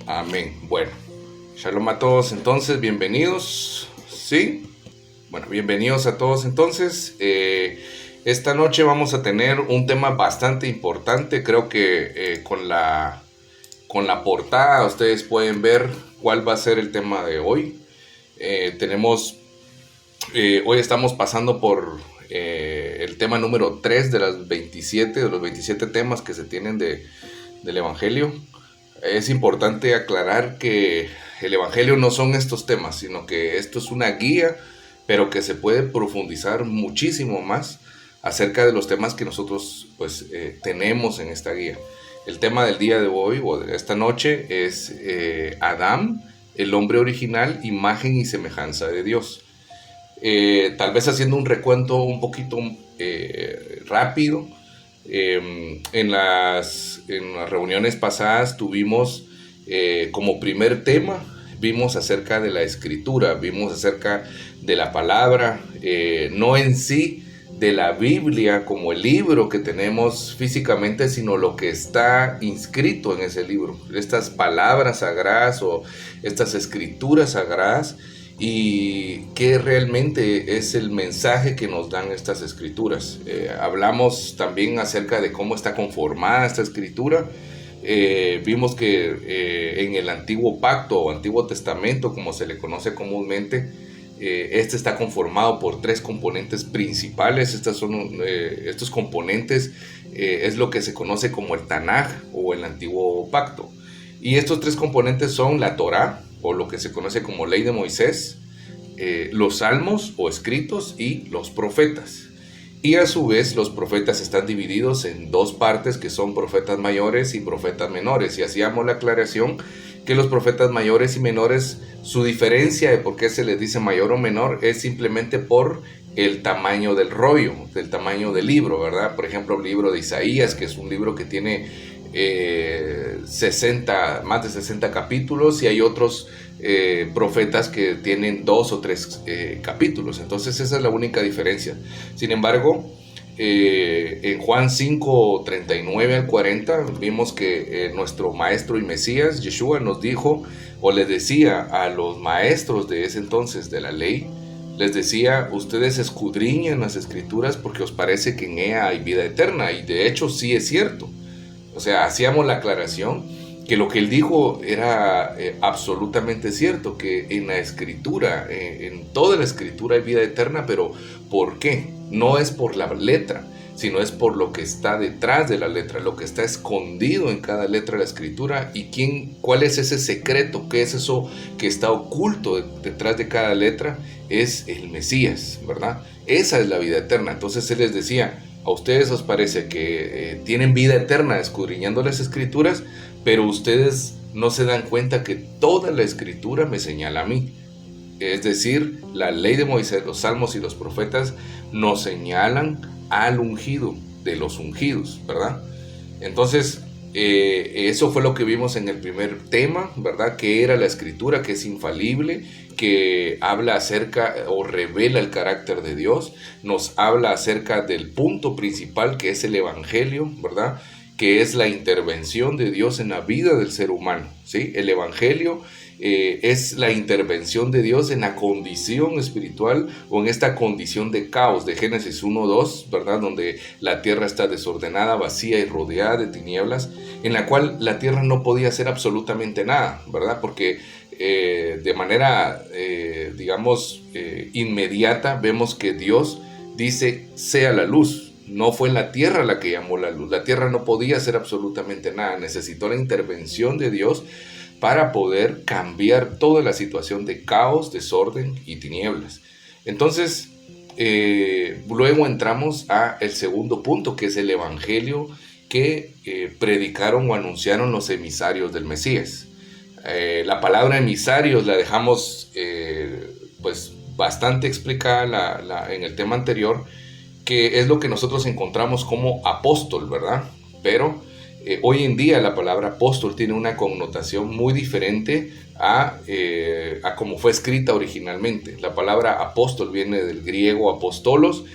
Amén. Bueno, shalom a todos entonces, bienvenidos. ¿Sí? Bueno, bienvenidos a todos entonces. Esta noche vamos a tener un tema bastante importante. Creo que con la portada ustedes pueden ver cuál va a ser el tema de hoy. Hoy estamos pasando por el tema número 3 de los 27 temas que se tienen del Evangelio. Es importante aclarar que el Evangelio no son estos temas, sino que esto es una guía, pero que se puede profundizar muchísimo más acerca de los temas que nosotros tenemos en esta guía. El tema del día de hoy o de esta noche es Adán, el hombre original, imagen y semejanza de Dios. Tal vez haciendo un recuento un poquito rápido. En las reuniones pasadas tuvimos como primer tema, vimos acerca de la escritura, vimos acerca de la palabra, no en sí de la Biblia como el libro que tenemos físicamente, sino lo que está inscrito en ese libro, estas palabras sagradas o estas escrituras sagradas, y qué realmente es el mensaje que nos dan estas escrituras. Hablamos también acerca de cómo está conformada esta escritura. Vimos que en el antiguo pacto o antiguo testamento, como se le conoce comúnmente, este está conformado por 3 componentes principales. Estos componentes es lo que se conoce como el Tanaj o el antiguo pacto. Y estos 3 componentes son la Torá, o lo que se conoce como ley de Moisés, los salmos o escritos y los profetas. Y a su vez los profetas están divididos en 2 partes, que son profetas mayores y profetas menores. Y hacíamos la aclaración que los profetas mayores y menores, su diferencia de por qué se les dice mayor o menor es simplemente por el tamaño del rollo, del tamaño del libro, ¿verdad? Por ejemplo, el libro de Isaías, que es un libro que tiene más de 60 capítulos, y hay otros profetas que tienen 2 o 3 capítulos. Entonces esa es la única diferencia. Sin embargo, en Juan 5, 39 al 40 vimos que nuestro maestro y Mesías, Yeshua, nos dijo o les decía a los maestros de ese entonces de la ley, les decía: ustedes escudriñan las escrituras porque os parece que en ella hay vida eterna. Y de hecho sí es cierto. O sea, hacíamos la aclaración que lo que él dijo era absolutamente cierto, que en la escritura, en toda la escritura hay vida eterna. Pero ¿por qué? No es por la letra, sino es por lo que está detrás de la letra, lo que está escondido en cada letra de la escritura. ¿Y cuál es ese secreto? ¿Qué es eso que está oculto detrás de cada letra? Es el Mesías, ¿verdad? Esa es la vida eterna. Entonces él les decía: a ustedes os parece que tienen vida eterna escudriñando las escrituras, pero ustedes no se dan cuenta que toda la escritura me señala a mí. Es decir, la ley de Moisés, los salmos y los profetas nos señalan al ungido de los ungidos, ¿verdad? Entonces, eso fue lo que vimos en el primer tema, ¿verdad? Que era la escritura, que es infalible, que habla acerca o revela el carácter de Dios, nos habla acerca del punto principal, que es el Evangelio, ¿verdad? Que es la intervención de Dios en la vida del ser humano, ¿sí? El Evangelio es la intervención de Dios en la condición espiritual o en esta condición de caos de Génesis 1:2, ¿verdad? Donde la tierra está desordenada, vacía y rodeada de tinieblas, en la cual la tierra no podía hacer absolutamente nada, ¿verdad? Porque de manera, inmediata vemos que Dios dice: sea la luz. No fue la tierra la que llamó la luz. La tierra no podía hacer absolutamente nada. Necesitó la intervención de Dios para poder cambiar toda la situación de caos, desorden y tinieblas. Entonces, luego entramos a el segundo punto, que es el Evangelio que predicaron o anunciaron los emisarios del Mesías. La palabra emisarios la dejamos bastante explicada en el tema anterior, que es lo que nosotros encontramos como apóstol, ¿verdad? Pero hoy en día la palabra apóstol tiene una connotación muy diferente a como fue escrita originalmente. La palabra apóstol viene del griego apostolos,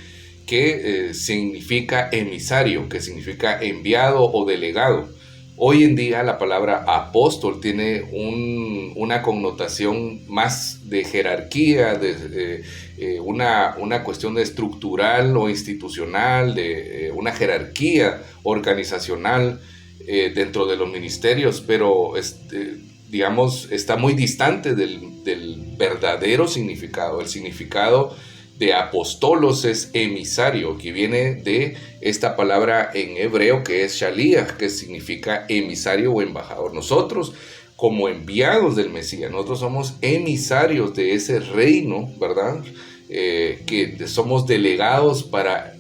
que significa emisario, que significa enviado o delegado. Hoy en día la palabra apóstol tiene una connotación más de jerarquía, una cuestión de estructural o institucional, de una jerarquía organizacional dentro de los ministerios, pero digamos, está muy distante del verdadero significado. El significado de apostolos es emisario, que viene de esta palabra en hebreo que es shaliach, que significa emisario o embajador. Nosotros, como enviados del Mesías, nosotros somos emisarios de ese reino, ¿verdad? Que somos delegados para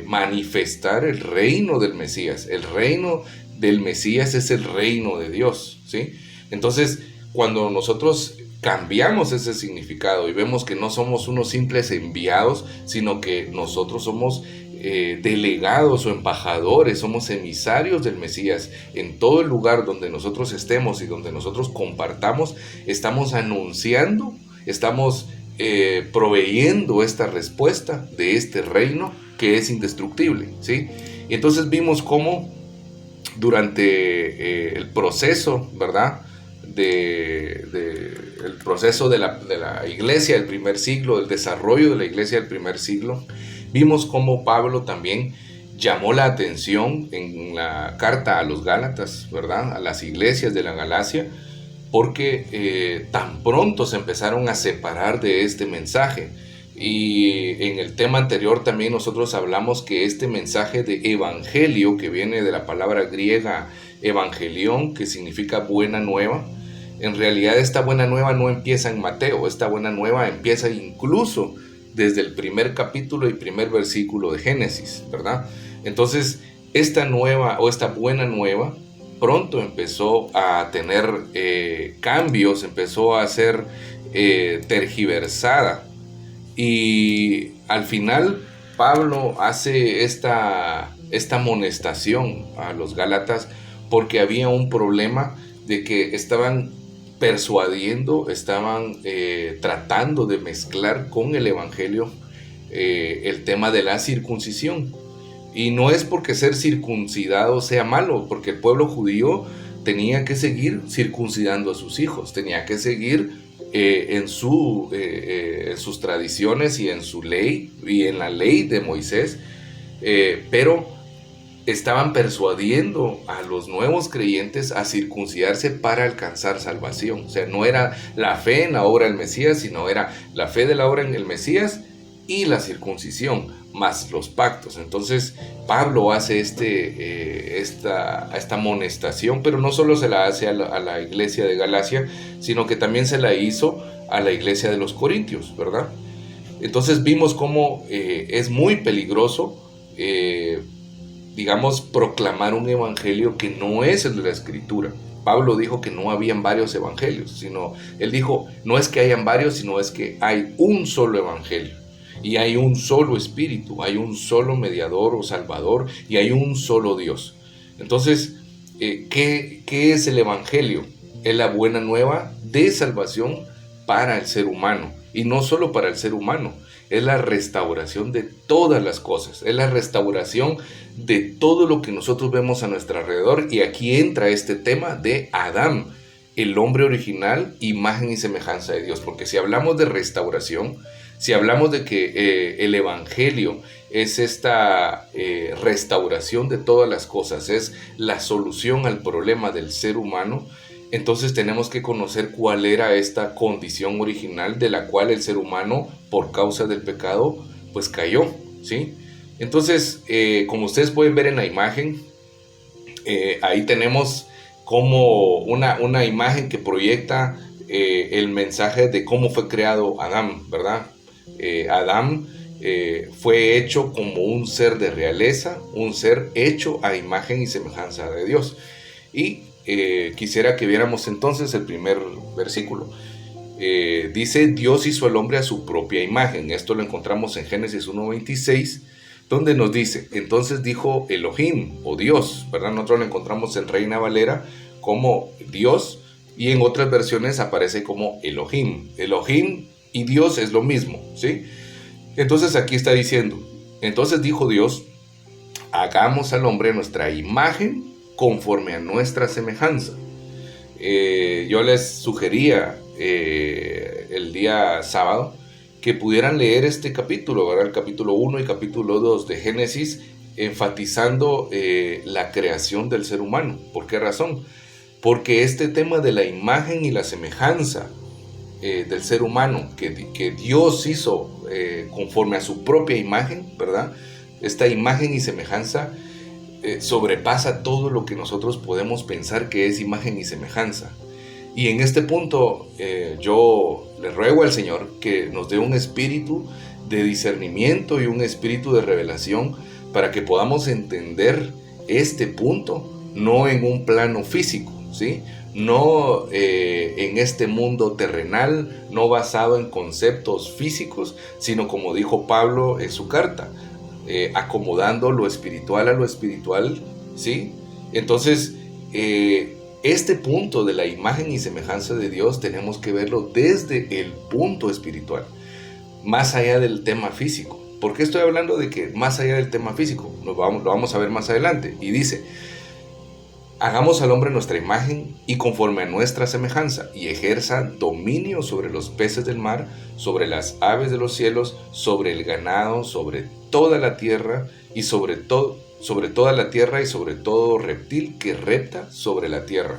manifestar el reino del Mesías. El reino del Mesías es el reino de Dios, ¿sí? Entonces, cuando nosotros cambiamos ese significado y vemos que no somos unos simples enviados, sino que nosotros somos delegados o embajadores, somos emisarios del Mesías, en todo el lugar donde nosotros estemos y donde nosotros compartamos, estamos anunciando, estamos proveyendo esta respuesta de este reino que es indestructible, ¿sí? Y entonces vimos cómo durante el proceso, ¿verdad? El proceso de la iglesia del primer siglo, del desarrollo de la iglesia del primer siglo, vimos cómo Pablo también llamó la atención en la carta a los Gálatas, ¿verdad? A las iglesias de la Galacia, porque tan pronto se empezaron a separar de este mensaje. Y en el tema anterior también nosotros hablamos que este mensaje de evangelio, que viene de la palabra griega evangelión, que significa buena nueva, en realidad esta buena nueva no empieza en Mateo, esta buena nueva empieza incluso desde el primer capítulo y primer versículo de Génesis, ¿verdad? Entonces, esta nueva o esta buena nueva pronto empezó a tener cambios, empezó a ser tergiversada. Y al final Pablo hace esta amonestación a los Gálatas porque había un problema de que estaban persuadiendo, estaban tratando de mezclar con el evangelio el tema de la circuncisión. Y no es porque ser circuncidado sea malo, porque el pueblo judío tenía que seguir circuncidando a sus hijos, tenía que seguir en sus tradiciones y en su ley y en la ley de Moisés, pero estaban persuadiendo a los nuevos creyentes a circuncidarse para alcanzar salvación. O sea, no era la fe en la obra del Mesías, sino era la fe de la obra en el Mesías y la circuncisión, más los pactos. Entonces Pablo hace esta amonestación, pero no solo se la hace a la iglesia de Galacia, sino que también se la hizo a la iglesia de los Corintios, ¿verdad? Entonces vimos cómo es muy peligroso, digamos, proclamar un evangelio que no es el de la Escritura. Pablo dijo que no habían varios evangelios, sino él dijo, no es que hayan varios, sino es que hay un solo evangelio. Y hay un solo espíritu, hay un solo mediador o salvador y hay un solo Dios. Entonces, ¿qué es el evangelio? Es la buena nueva de salvación para el ser humano. Y no solo para el ser humano, es la restauración de todas las cosas, es la restauración de todo lo que nosotros vemos a nuestro alrededor. Y aquí entra este tema de Adán, el hombre original, imagen y semejanza de Dios. Porque si hablamos de restauración, si hablamos de que el evangelio es esta restauración de todas las cosas, es la solución al problema del ser humano, entonces tenemos que conocer cuál era esta condición original de la cual el ser humano, por causa del pecado, pues cayó, ¿sí? Entonces, como ustedes pueden ver en la imagen, ahí tenemos como una imagen que proyecta el mensaje de cómo fue creado Adán, ¿verdad? Adán fue hecho como un ser de realeza, un ser hecho a imagen y semejanza de Dios. Y quisiera que viéramos entonces el primer versículo. Dice, Dios hizo al hombre a su propia imagen. Esto lo encontramos en Génesis 1:26, donde nos dice, entonces dijo Elohim, o Dios, ¿verdad? Nosotros lo encontramos en Reina Valera como Dios, y en otras versiones aparece como Elohim. Elohim y Dios es lo mismo, ¿sí? Entonces aquí está diciendo, entonces dijo Dios, hagamos al hombre nuestra imagen conforme a nuestra semejanza. Yo les sugería el día sábado que pudieran leer este capítulo, ¿verdad? El capítulo 1 y capítulo 2 de Génesis, enfatizando la creación del ser humano. ¿Por qué razón? Porque este tema de la imagen y la semejanza del ser humano, que Dios hizo conforme a su propia imagen, ¿verdad? Esta imagen y semejanza sobrepasa todo lo que nosotros podemos pensar que es imagen y semejanza. Y en este punto yo le ruego al Señor que nos dé un espíritu de discernimiento y un espíritu de revelación para que podamos entender este punto, no en un plano físico, ¿sí? No en este mundo terrenal, no basado en conceptos físicos, sino como dijo Pablo en su carta, acomodando lo espiritual a lo espiritual, ¿sí? Entonces, este punto de la imagen y semejanza de Dios tenemos que verlo desde el punto espiritual, más allá del tema físico. ¿Por qué estoy hablando de que más allá del tema físico? Lo vamos a ver más adelante. Y dice: hagamos al hombre nuestra imagen y conforme a nuestra semejanza, y ejerza dominio sobre los peces del mar, sobre las aves de los cielos, sobre el ganado, sobre toda la tierra y sobre toda la tierra y sobre todo reptil que repta sobre la tierra.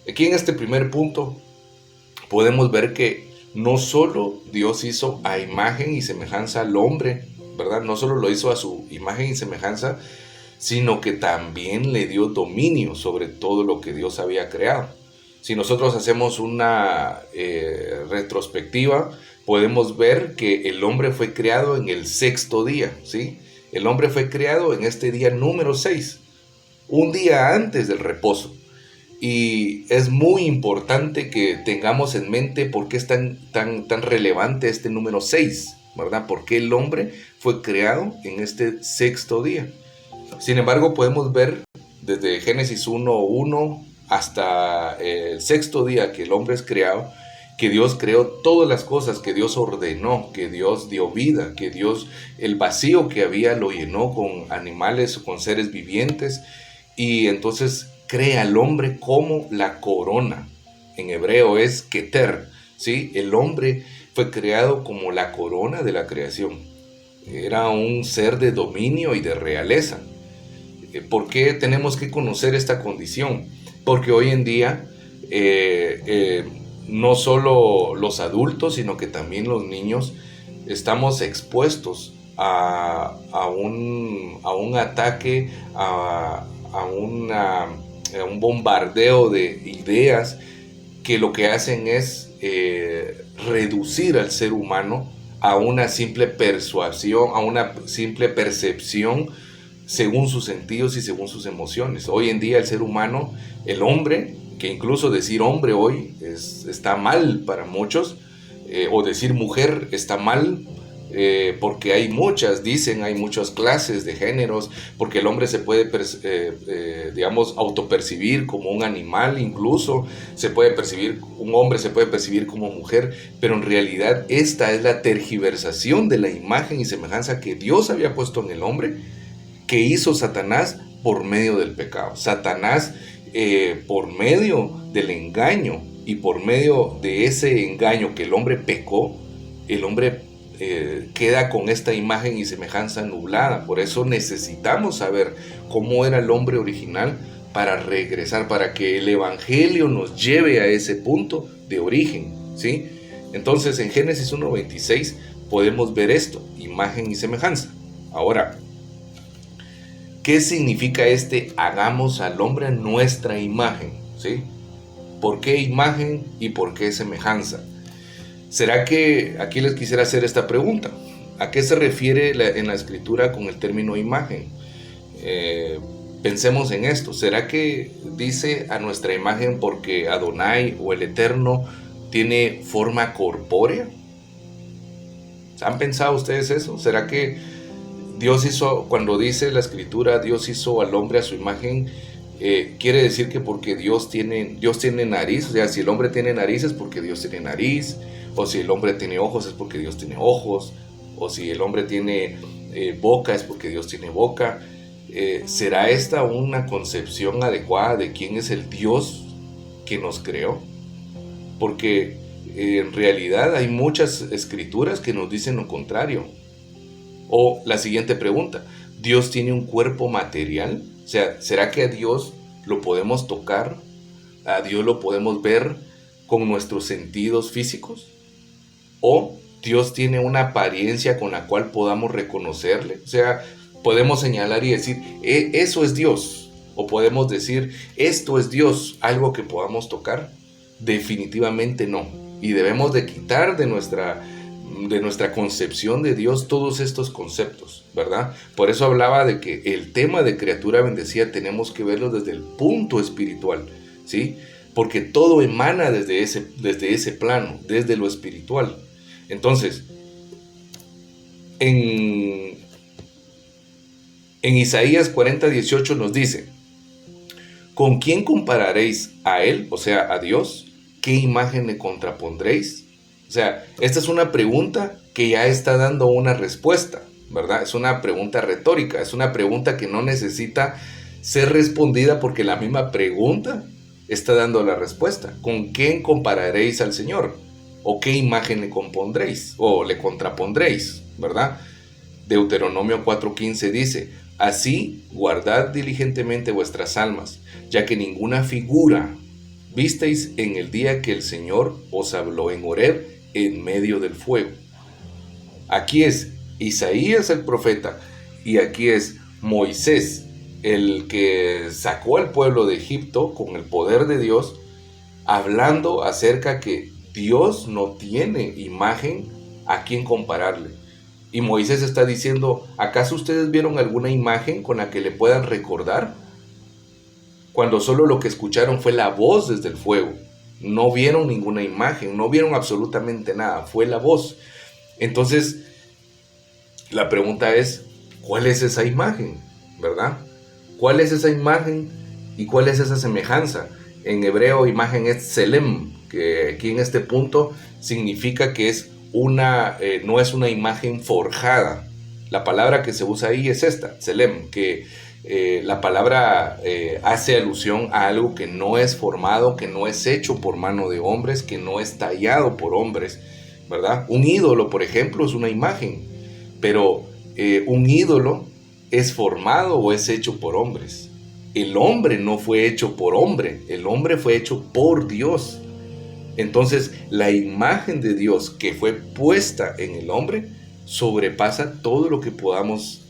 Aquí en este primer punto podemos ver que no solo Dios hizo a imagen y semejanza al hombre, ¿verdad? No solo lo hizo a su imagen y semejanza, sino que también le dio dominio sobre todo lo que Dios había creado. Si nosotros hacemos una retrospectiva, podemos ver que el hombre fue creado en el sexto día, ¿sí? El hombre fue creado en este día número 6, un día antes del reposo. Y es muy importante que tengamos en mente por qué es tan relevante este número 6, ¿verdad? Porque el hombre fue creado en este sexto día. Sin embargo, podemos ver desde Génesis 1:1 hasta el sexto día que el hombre es creado, que Dios creó todas las cosas, que Dios ordenó, que Dios dio vida, que Dios, el vacío que había lo llenó con animales o con seres vivientes, y entonces crea al hombre como la corona. En hebreo es keter, ¿sí? El hombre fue creado como la corona de la creación. Era un ser de dominio y de realeza. ¿Por qué tenemos que conocer esta condición? Porque hoy en día no solo los adultos, sino que también los niños estamos expuestos a un ataque, a un bombardeo de ideas que lo que hacen es reducir al ser humano a una simple persuasión, a una simple percepción según sus sentidos y según sus emociones. Hoy en día el ser humano, el hombre, que incluso decir hombre hoy está mal para muchos, o decir mujer está mal, porque hay muchas clases de géneros, porque el hombre se puede, autopercibir como un animal, incluso un hombre se puede percibir como mujer, pero en realidad esta es la tergiversación de la imagen y semejanza que Dios había puesto en el hombre, que hizo Satanás por medio del pecado. Satanás, por medio del engaño y por medio de ese engaño que el hombre pecó, el hombre queda con esta imagen y semejanza nublada. Por eso necesitamos saber cómo era el hombre original para regresar, para que el evangelio nos lleve a ese punto de origen, ¿sí? Entonces en Génesis 1:26 podemos ver esto, imagen y semejanza. Ahora, ¿qué significa hagamos al hombre a nuestra imagen? ¿Sí? ¿Por qué imagen y por qué semejanza? ¿Será que aquí les quisiera hacer esta pregunta? ¿A qué se refiere en la escritura con el término imagen? Pensemos en esto. ¿Será que dice a nuestra imagen porque Adonai o el Eterno tiene forma corpórea? ¿Han pensado ustedes eso? ¿Será que Dios hizo, cuando dice la escritura, Dios hizo al hombre a su imagen, quiere decir que porque Dios tiene nariz? O sea, si el hombre tiene nariz es porque Dios tiene nariz, o si el hombre tiene ojos es porque Dios tiene ojos, o si el hombre tiene boca es porque Dios tiene boca. ¿será esta una concepción adecuada de quién es el Dios que nos creó? Porque en realidad hay muchas escrituras que nos dicen lo contrario. O la siguiente pregunta, ¿Dios tiene un cuerpo material? O sea, ¿será que a Dios lo podemos tocar? ¿A Dios lo podemos ver con nuestros sentidos físicos? ¿O Dios tiene una apariencia con la cual podamos reconocerle? O sea, podemos señalar y decir, eso es Dios. O podemos decir, esto es Dios, algo que podamos tocar. Definitivamente no. Y debemos de quitar de nuestra concepción de Dios todos estos conceptos, ¿verdad? Por eso hablaba de que el tema de criatura bendecida tenemos que verlo desde el punto espiritual, ¿sí? Porque todo emana desde ese plano, desde lo espiritual. Entonces, en Isaías 40:18 nos dice, ¿con quién compararéis a él, o sea, a Dios? ¿Qué imagen le contrapondréis? O sea, esta es una pregunta que ya está dando una respuesta, ¿verdad? Es una pregunta retórica, es una pregunta que no necesita ser respondida porque la misma pregunta está dando la respuesta. ¿Con quién compararéis al Señor? ¿O qué imagen le compondréis? ¿O le contrapondréis? ¿Verdad? Deuteronomio 4:15 dice, así guardad diligentemente vuestras almas, ya que ninguna figura visteis en el día que el Señor os habló en Horeb en medio del fuego. Aquí es Isaías el profeta y aquí es Moisés el que sacó al pueblo de Egipto con el poder de Dios, hablando acerca que Dios no tiene imagen a quien compararle. Y Moisés está diciendo, ¿acaso ustedes vieron alguna imagen con la que le puedan recordar? Cuando solo lo que escucharon fue la voz desde el fuego. No vieron ninguna imagen, no vieron absolutamente nada, fue la voz. Entonces, la pregunta es, ¿cuál es esa imagen? ¿Verdad? ¿Cuál es esa imagen y cuál es esa semejanza? En hebreo, imagen es tselem, que aquí en este punto significa que es no es una imagen forjada. La palabra que se usa ahí es esta, tselem, que la palabra hace alusión a algo que no es formado, que no es hecho por mano de hombres, que no es tallado por hombres, ¿verdad? Un ídolo, por ejemplo, es una imagen, pero un ídolo es formado o es hecho por hombres. El hombre no fue hecho por hombre, el hombre fue hecho por Dios. Entonces, la imagen de Dios que fue puesta en el hombre sobrepasa todo lo que podamos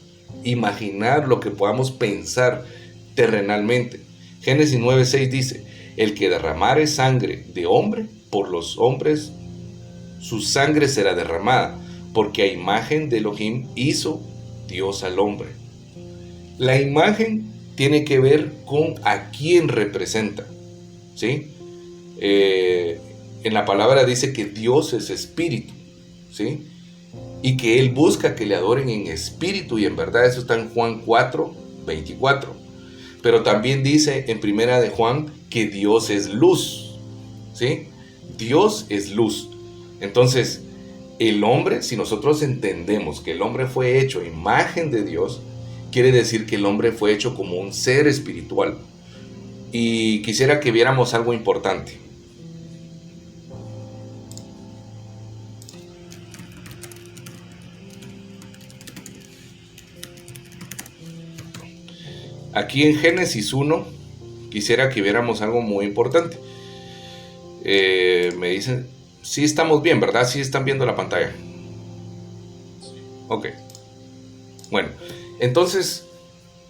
imaginar, lo que podamos pensar terrenalmente. Génesis 9:6 dice, el que derramare sangre de hombre, por los hombres su sangre será derramada, porque a imagen de Elohim hizo Dios al hombre. La imagen tiene que ver con a quién representa, ¿sí? En la palabra dice que Dios es espíritu, ¿sí? Y que Él busca que le adoren en espíritu y en verdad. Eso está en Juan 4:24. Pero también dice en Primera de Juan que Dios es luz, ¿sí? Dios es luz. Entonces, el hombre, si nosotros entendemos que el hombre fue hecho a imagen de Dios, quiere decir que el hombre fue hecho como un ser espiritual. Y quisiera que viéramos algo importante. Aquí en Génesis 1, quisiera que viéramos algo muy importante. Me dicen, sí estamos bien, ¿verdad? Sí están viendo la pantalla. Ok. Bueno, entonces,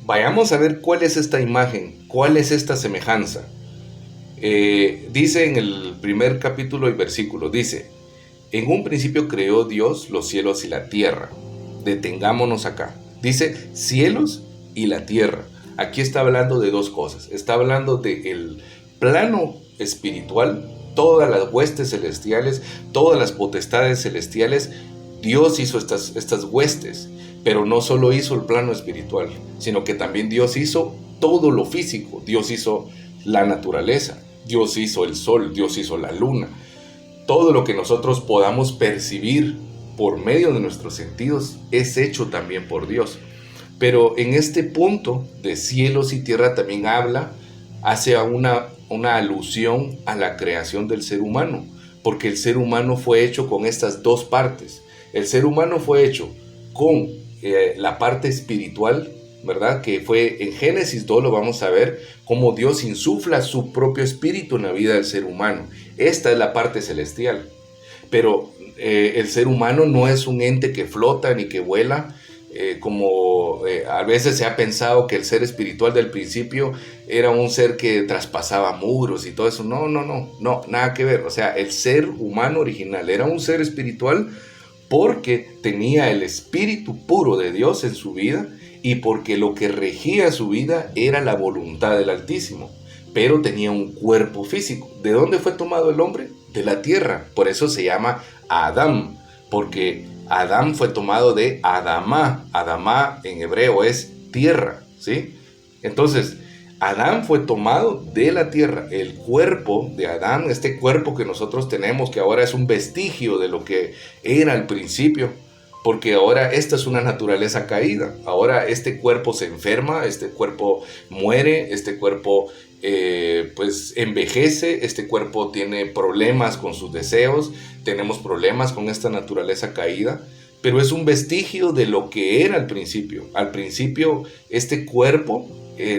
vayamos a ver cuál es esta imagen, cuál es esta semejanza. Dice en el primer capítulo y versículo, dice, en un principio creó Dios los cielos y la tierra. Detengámonos acá. Dice cielos y la tierra. Aquí está hablando de dos cosas. Está hablando del plano espiritual, todas las huestes celestiales, todas las potestades celestiales. Dios hizo estas huestes, pero no solo hizo el plano espiritual, sino que también Dios hizo todo lo físico. Dios hizo la naturaleza, Dios hizo el sol, Dios hizo la luna. Todo lo que nosotros podamos percibir por medio de nuestros sentidos es hecho también por Dios. Pero en este punto de cielos y tierra también hace una alusión a la creación del ser humano, porque el ser humano fue hecho con estas dos partes. El ser humano fue hecho con la parte espiritual, ¿verdad? Que fue en Génesis 2, lo vamos a ver, cómo Dios insufla su propio espíritu en la vida del ser humano. Esta es la parte celestial. Pero el ser humano no es un ente que flota ni que vuela, como a veces se ha pensado que el ser espiritual del principio era un ser que traspasaba muros y todo eso. No, nada que ver. O sea, el ser humano original era un ser espiritual porque tenía el espíritu puro de Dios en su vida y porque lo que regía su vida era la voluntad del Altísimo. Pero tenía un cuerpo físico. ¿De dónde fue tomado el hombre? De la tierra. Por eso se llama Adán, porque Adán fue tomado de Adamá. Adamá en hebreo es tierra, ¿sí? Entonces, Adán fue tomado de la tierra. El cuerpo de Adán, este cuerpo que nosotros tenemos, que ahora es un vestigio de lo que era al principio, porque ahora esta es una naturaleza caída. Ahora este cuerpo se enferma, este cuerpo muere, este cuerpo pues envejece, este cuerpo tiene problemas con sus deseos, tenemos problemas con esta naturaleza caída, pero es un vestigio de lo que era al principio. Al principio este cuerpo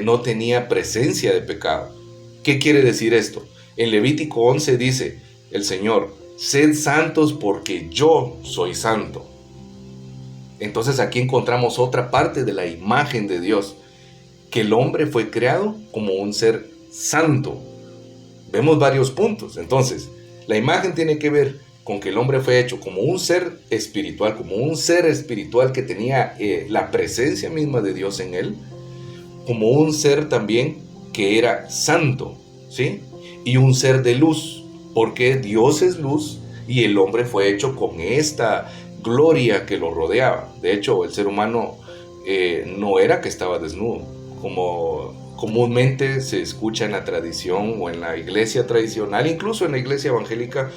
no tenía presencia de pecado. ¿Qué quiere decir esto? En Levítico 11 dice el Señor: sed santos porque yo soy santo. Entonces aquí encontramos otra parte de la imagen de Dios, que el hombre fue creado como un ser santo. Vemos varios puntos. Entonces, la imagen tiene que ver con que el hombre fue hecho como un ser espiritual, que tenía la presencia misma de Dios en él, como un ser también que era santo, ¿sí? Y un ser de luz, porque Dios es luz y el hombre fue hecho con esta gloria que lo rodeaba. De hecho, el ser humano no era que estaba desnudo, como comúnmente se escucha en la tradición o en la iglesia tradicional, incluso en la iglesia evangélica.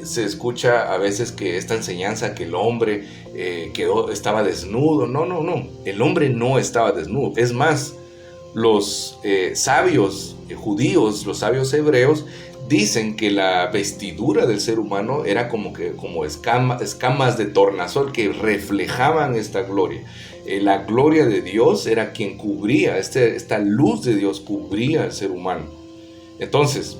Se escucha a veces que esta enseñanza que el hombre estaba desnudo. No, el hombre no estaba desnudo. Es más, los sabios judíos, los sabios hebreos, dicen que la vestidura del ser humano era como escamas de tornasol que reflejaban esta gloria. La gloria de Dios era quien cubría, esta luz de Dios cubría al ser humano. Entonces,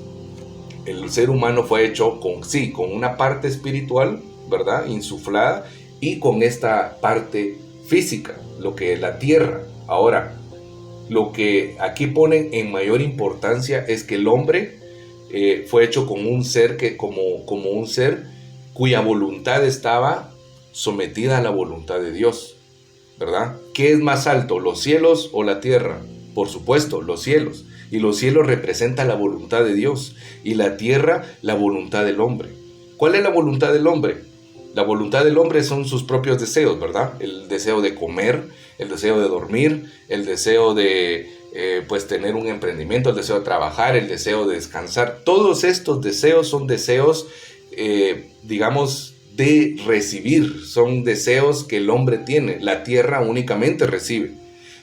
el ser humano fue hecho con una parte espiritual, ¿verdad?, insuflada, y con esta parte física, lo que es la tierra. Ahora, lo que aquí ponen en mayor importancia es que el hombre fue hecho como un ser como un ser cuya voluntad estaba sometida a la voluntad de Dios, ¿verdad? ¿Qué es más alto, los cielos o la tierra? Por supuesto, los cielos. Y los cielos representan la voluntad de Dios y la tierra la voluntad del hombre. ¿Cuál es la voluntad del hombre? La voluntad del hombre son sus propios deseos, ¿verdad? El deseo de comer, el deseo de dormir, el deseo de pues tener un emprendimiento, el deseo de trabajar, el deseo de descansar. Todos estos deseos son deseos, digamos, de recibir. Son deseos que el hombre tiene. La tierra únicamente recibe.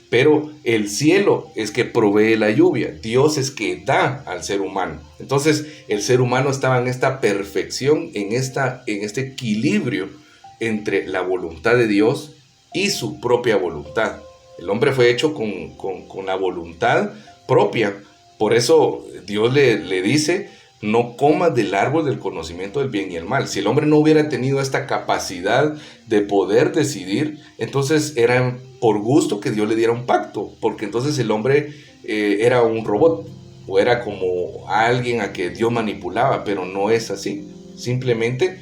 Pero el cielo es que provee la lluvia. Dios es que da al ser humano. Entonces el ser humano estaba en esta perfección, en este equilibrio entre la voluntad de Dios y su propia voluntad. El hombre fue hecho con la voluntad propia. Por eso Dios le dice: no comas del árbol del conocimiento del bien y el mal. Si el hombre no hubiera tenido esta capacidad de poder decidir, entonces era por gusto que Dios le diera un pacto, porque entonces el hombre era un robot, o era como alguien a que Dios manipulaba, pero no es así. Simplemente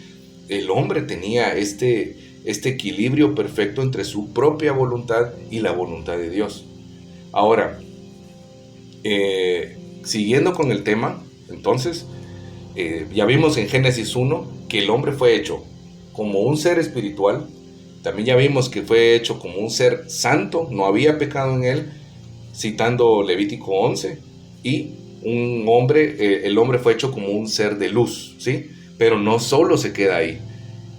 el hombre tenía este equilibrio perfecto entre su propia voluntad y la voluntad de Dios. Ahora, siguiendo con el tema, entonces, ya vimos en Génesis 1 que el hombre fue hecho como un ser espiritual. También ya vimos que fue hecho como un ser santo, no había pecado en él, citando Levítico 11. Y el hombre fue hecho como un ser de luz, ¿sí? Pero no solo se queda ahí.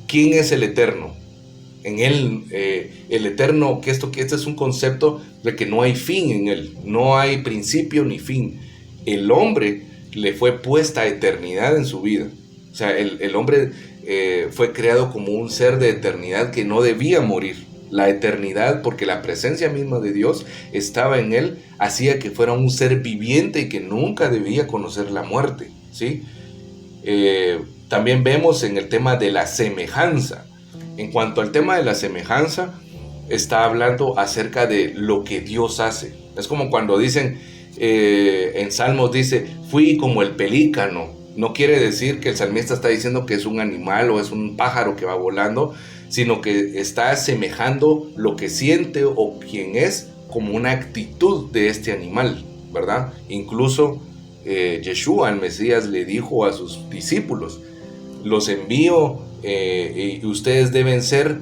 ¿Quién es el Eterno? En Él, el eterno, que este es un concepto de que no hay fin en Él, no hay principio ni fin. El hombre le fue puesta eternidad en su vida. O sea, el hombre fue creado como un ser de eternidad que no debía morir. La eternidad, porque la presencia misma de Dios estaba en él, hacía que fuera un ser viviente y que nunca debía conocer la muerte, ¿sí? También vemos en el tema de la semejanza. En cuanto al tema de la semejanza, está hablando acerca de lo que Dios hace. Es como cuando dicen, en Salmos dice, fui como el pelícano. No quiere decir que el salmista está diciendo que es un animal o es un pájaro que va volando, sino que está asemejando lo que siente o quien es como una actitud de este animal, ¿verdad? Incluso Yeshua, el Mesías, le dijo a sus discípulos, los envío y ustedes deben ser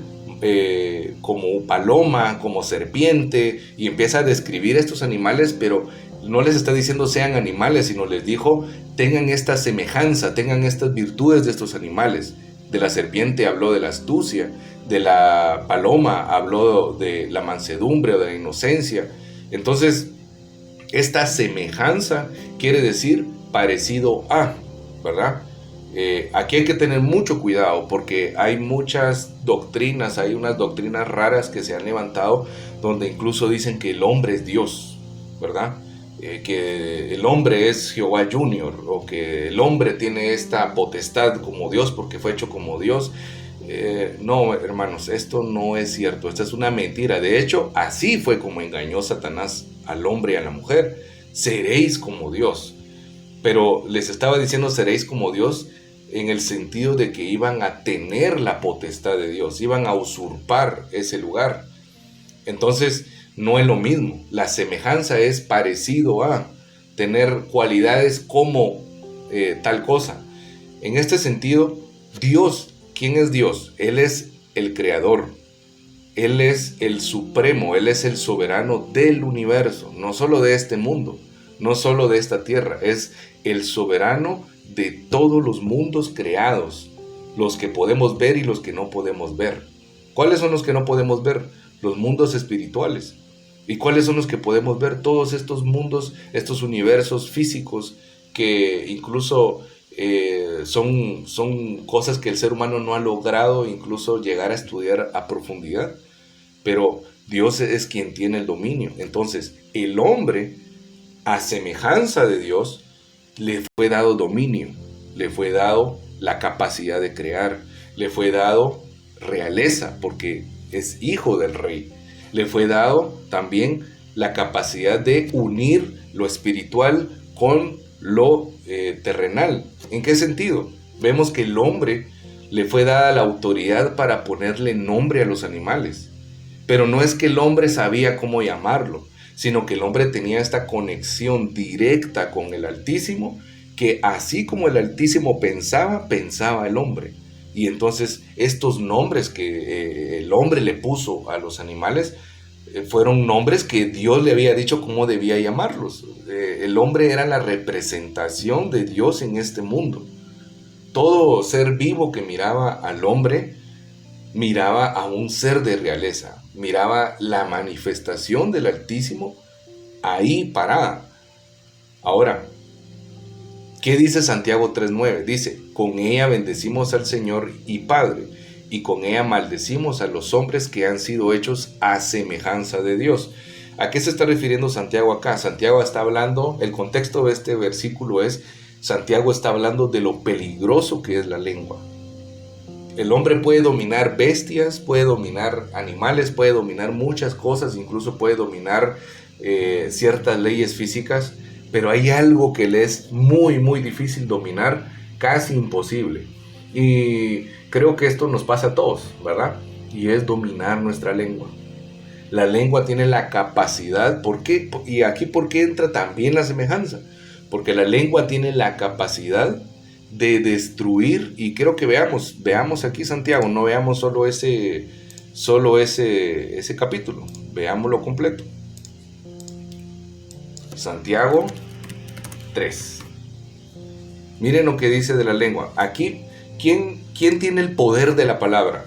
como paloma, como serpiente, y empieza a describir estos animales, pero no les está diciendo sean animales, sino les dijo tengan esta semejanza, tengan estas virtudes de estos animales. De la serpiente habló de la astucia, de la paloma habló de la mansedumbre o de la inocencia. Entonces, esta semejanza quiere decir parecido a, ¿verdad? Aquí hay que tener mucho cuidado porque hay muchas doctrinas, hay unas doctrinas raras que se han levantado donde incluso dicen que el hombre es Dios, ¿verdad? Que el hombre es Jehová Junior, o que el hombre tiene esta potestad como Dios porque fue hecho como Dios. No, hermanos, esto no es cierto, esta es una mentira. De hecho, así fue como engañó Satanás al hombre y a la mujer. Seréis como Dios. Pero les estaba diciendo seréis como Dios en el sentido de que iban a tener la potestad de Dios, iban a usurpar ese lugar. Entonces, no es lo mismo. La semejanza es parecido a tener cualidades como tal cosa. En este sentido, Dios, ¿quién es Dios? Él es el creador. Él es el supremo, Él es el soberano del universo, no solo de este mundo, no solo de esta tierra, es el soberano de todos los mundos creados, los que podemos ver y los que no podemos ver. ¿Cuáles son los que no podemos ver? Los mundos espirituales. ¿Y cuáles son los que podemos ver? Todos estos mundos, estos universos físicos que incluso son cosas que el ser humano no ha logrado incluso llegar a estudiar a profundidad. Pero Dios es quien tiene el dominio. Entonces, el hombre, a semejanza de Dios, le fue dado dominio, le fue dado la capacidad de crear, le fue dado realeza, porque es hijo del rey. Le fue dado también la capacidad de unir lo espiritual con lo terrenal. ¿En qué sentido? Vemos que el hombre le fue dada la autoridad para ponerle nombre a los animales. Pero no es que el hombre sabía cómo llamarlo, sino que el hombre tenía esta conexión directa con el Altísimo, que así como el Altísimo pensaba, pensaba el hombre. Y entonces estos nombres que el hombre le puso a los animales fueron nombres que Dios le había dicho cómo debía llamarlos. El hombre era la representación de Dios en este mundo. Todo ser vivo que miraba al hombre miraba a un ser de realeza, miraba la manifestación del Altísimo ahí parada. Ahora, ¿qué dice Santiago 3:9? Dice, con ella bendecimos al Señor y Padre, y con ella maldecimos a los hombres que han sido hechos a semejanza de Dios. ¿A qué se está refiriendo Santiago acá? Santiago está hablando, el contexto de este versículo es, Santiago está hablando de lo peligroso que es la lengua. El hombre puede dominar bestias, puede dominar animales, puede dominar muchas cosas, incluso puede dominar ciertas leyes físicas, pero hay algo que le es muy, muy difícil dominar, casi imposible. Y creo que esto nos pasa a todos, ¿verdad? Y es dominar nuestra lengua. La lengua tiene la capacidad, ¿por qué? Y aquí, ¿por qué entra también la semejanza? Porque la lengua tiene la capacidad de destruir, y creo que veamos aquí Santiago, no veamos solo ese capítulo, veámoslo completo. Santiago 3. Miren lo que dice de la lengua. Aquí, ¿quién tiene el poder de la palabra?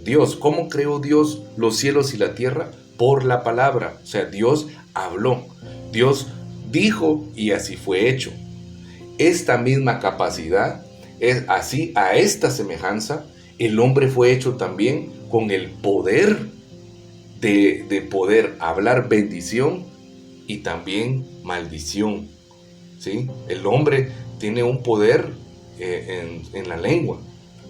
Dios. ¿Cómo creó Dios los cielos y la tierra? Por la palabra. O sea, Dios habló. Dios dijo y así fue hecho. Esta misma capacidad, es así, a esta semejanza, el hombre fue hecho también con el poder de poder hablar bendición y también maldición, ¿sí? El hombre tiene un poder en la lengua,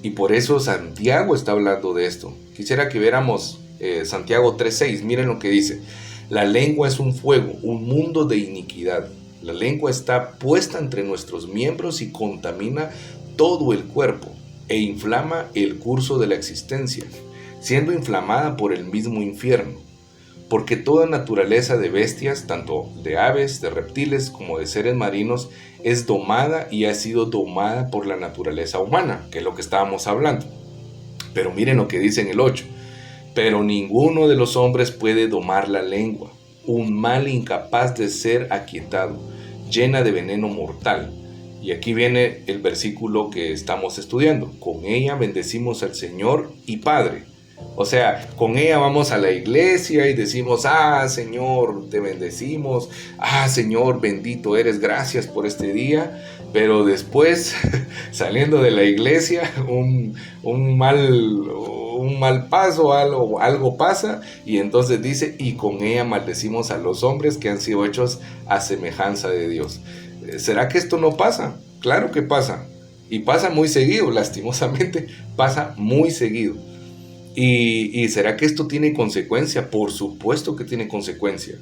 y por eso Santiago está hablando de esto. Quisiera que viéramos Santiago 3:6. Miren lo que dice: la lengua es un fuego, un mundo de iniquidad. La lengua está puesta entre nuestros miembros y contamina todo el cuerpo e inflama el curso de la existencia, siendo inflamada por el mismo infierno. Porque toda naturaleza de bestias, tanto de aves, de reptiles, como de seres marinos, es domada y ha sido domada por la naturaleza humana, que es lo que estábamos hablando. Pero miren lo que dice en el 8. Pero ninguno de los hombres puede domar la lengua, un mal incapaz de ser aquietado, llena de veneno mortal. Y aquí viene el versículo que estamos estudiando. Con ella bendecimos al Señor y Padre. O sea, con ella vamos a la iglesia y decimos: ah, Señor, te bendecimos. Ah, Señor, bendito eres, gracias por este día. Pero después, saliendo de la iglesia, un mal paso, algo pasa, y entonces dice: y con ella maldecimos a los hombres que han sido hechos a semejanza de Dios. ¿Será que esto no pasa? Claro que pasa, y pasa muy seguido, lastimosamente, pasa muy seguido. ¿Y será que esto tiene consecuencia? Por supuesto que tiene consecuencia.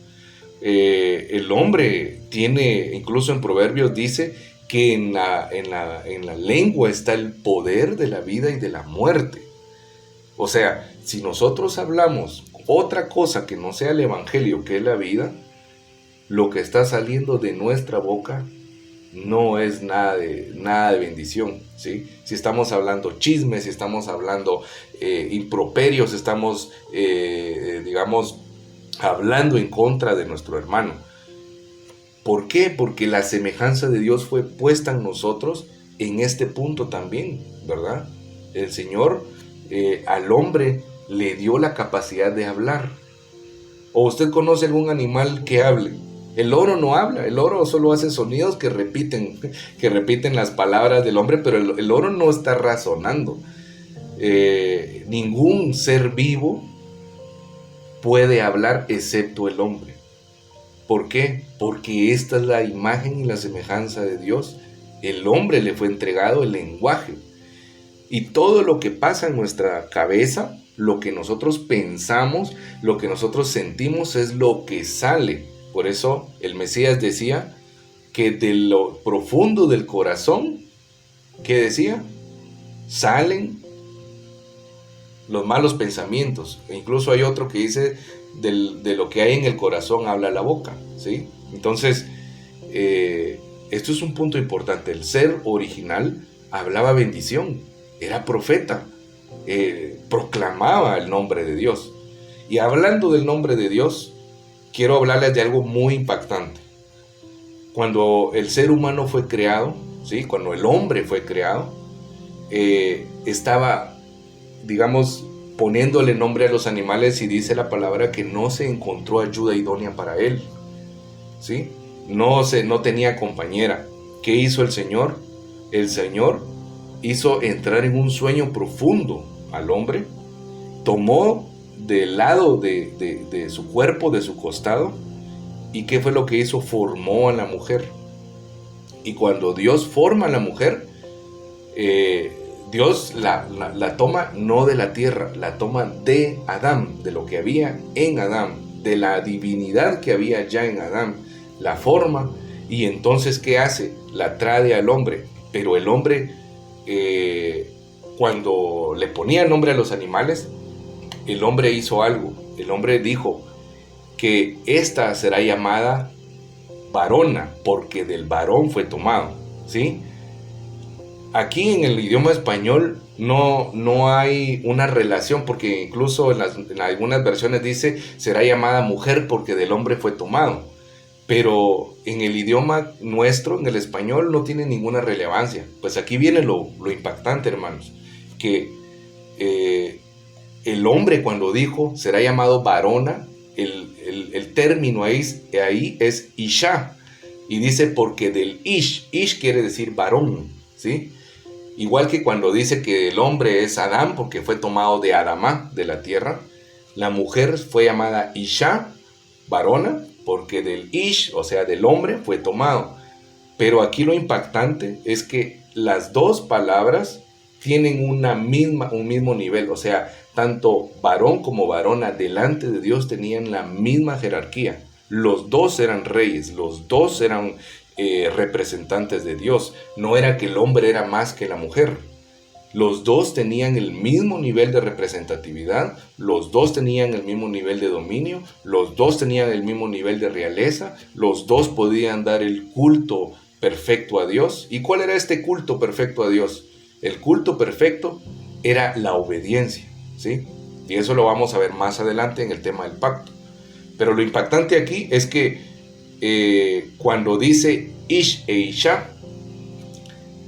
El hombre tiene, incluso en Proverbios dice que en la lengua está el poder de la vida y de la muerte. O sea, si nosotros hablamos otra cosa que no sea el evangelio, que es la vida, lo que está saliendo de nuestra boca no es nada de bendición, ¿sí? Si estamos hablando chismes, si estamos hablando improperios, estamos, digamos, hablando en contra de nuestro hermano. ¿Por qué? Porque la semejanza de Dios fue puesta en nosotros en este punto también, ¿verdad? El Señor al hombre le dio la capacidad de hablar. ¿O usted conoce algún animal que hable? El loro no habla, el loro solo hace sonidos que repiten las palabras del hombre, pero el loro no está razonando. Ningún ser vivo puede hablar excepto el hombre. ¿Por qué? Porque esta es la imagen y la semejanza de Dios. El hombre le fue entregado el lenguaje. Y todo lo que pasa en nuestra cabeza, lo que nosotros pensamos, lo que nosotros sentimos, es lo que sale. Por eso el Mesías decía que de lo profundo del corazón, ¿qué decía? Salen los malos pensamientos. E incluso hay otro que dice: de lo que hay en el corazón habla la boca, ¿sí? Entonces, esto es un punto importante. El ser original hablaba bendición, era profeta, proclamaba el nombre de Dios. Y hablando del nombre de Dios, quiero hablarles de algo muy impactante. Cuando el ser humano fue creado, ¿sí? Cuando el hombre fue creado, estaba, digamos, poniéndole nombre a los animales, y dice la palabra que no se encontró ayuda idónea para él, ¿sí? No tenía compañera. ¿Qué hizo el Señor? El Señor hizo entrar en un sueño profundo al hombre, tomó del lado de su cuerpo, de su costado, y ¿qué fue lo que hizo? Formó a la mujer. Y cuando Dios forma a la mujer, Dios la toma no de la tierra, la toma de Adán, de lo que había en Adán, de la divinidad que había ya en Adán, la forma, y entonces ¿qué hace? La trae al hombre. Pero el hombre, cuando le ponía nombre a los animales, el hombre hizo algo. El hombre dijo que esta será llamada varona, porque del varón fue tomado, ¿sí? Aquí en el idioma español no hay una relación, porque incluso en algunas versiones dice será llamada mujer porque del hombre fue tomado. Pero en el idioma nuestro, en el español, no tiene ninguna relevancia. Pues aquí viene lo impactante, hermanos, que el hombre cuando dijo, será llamado varona, el término ahí es Isha. Y dice, porque del Ish quiere decir varón, ¿sí? Igual que cuando dice que el hombre es Adán, porque fue tomado de Adamá, de la tierra. La mujer fue llamada Isha, varona, porque del Ish, o sea, del hombre, fue tomado. Pero aquí lo impactante es que las dos palabras tienen un mismo nivel. O sea, tanto varón como varona delante de Dios tenían la misma jerarquía. Los dos eran reyes, los dos eran representantes de Dios. No era que el hombre era más que la mujer. Los dos tenían el mismo nivel de representatividad, los dos tenían el mismo nivel de dominio, los dos tenían el mismo nivel de realeza, los dos podían dar el culto perfecto a Dios. ¿Y cuál era este culto perfecto a Dios? El culto perfecto era la obediencia, ¿sí? Y eso lo vamos a ver más adelante en el tema del pacto. Pero lo impactante aquí es que cuando dice Ish e Isha,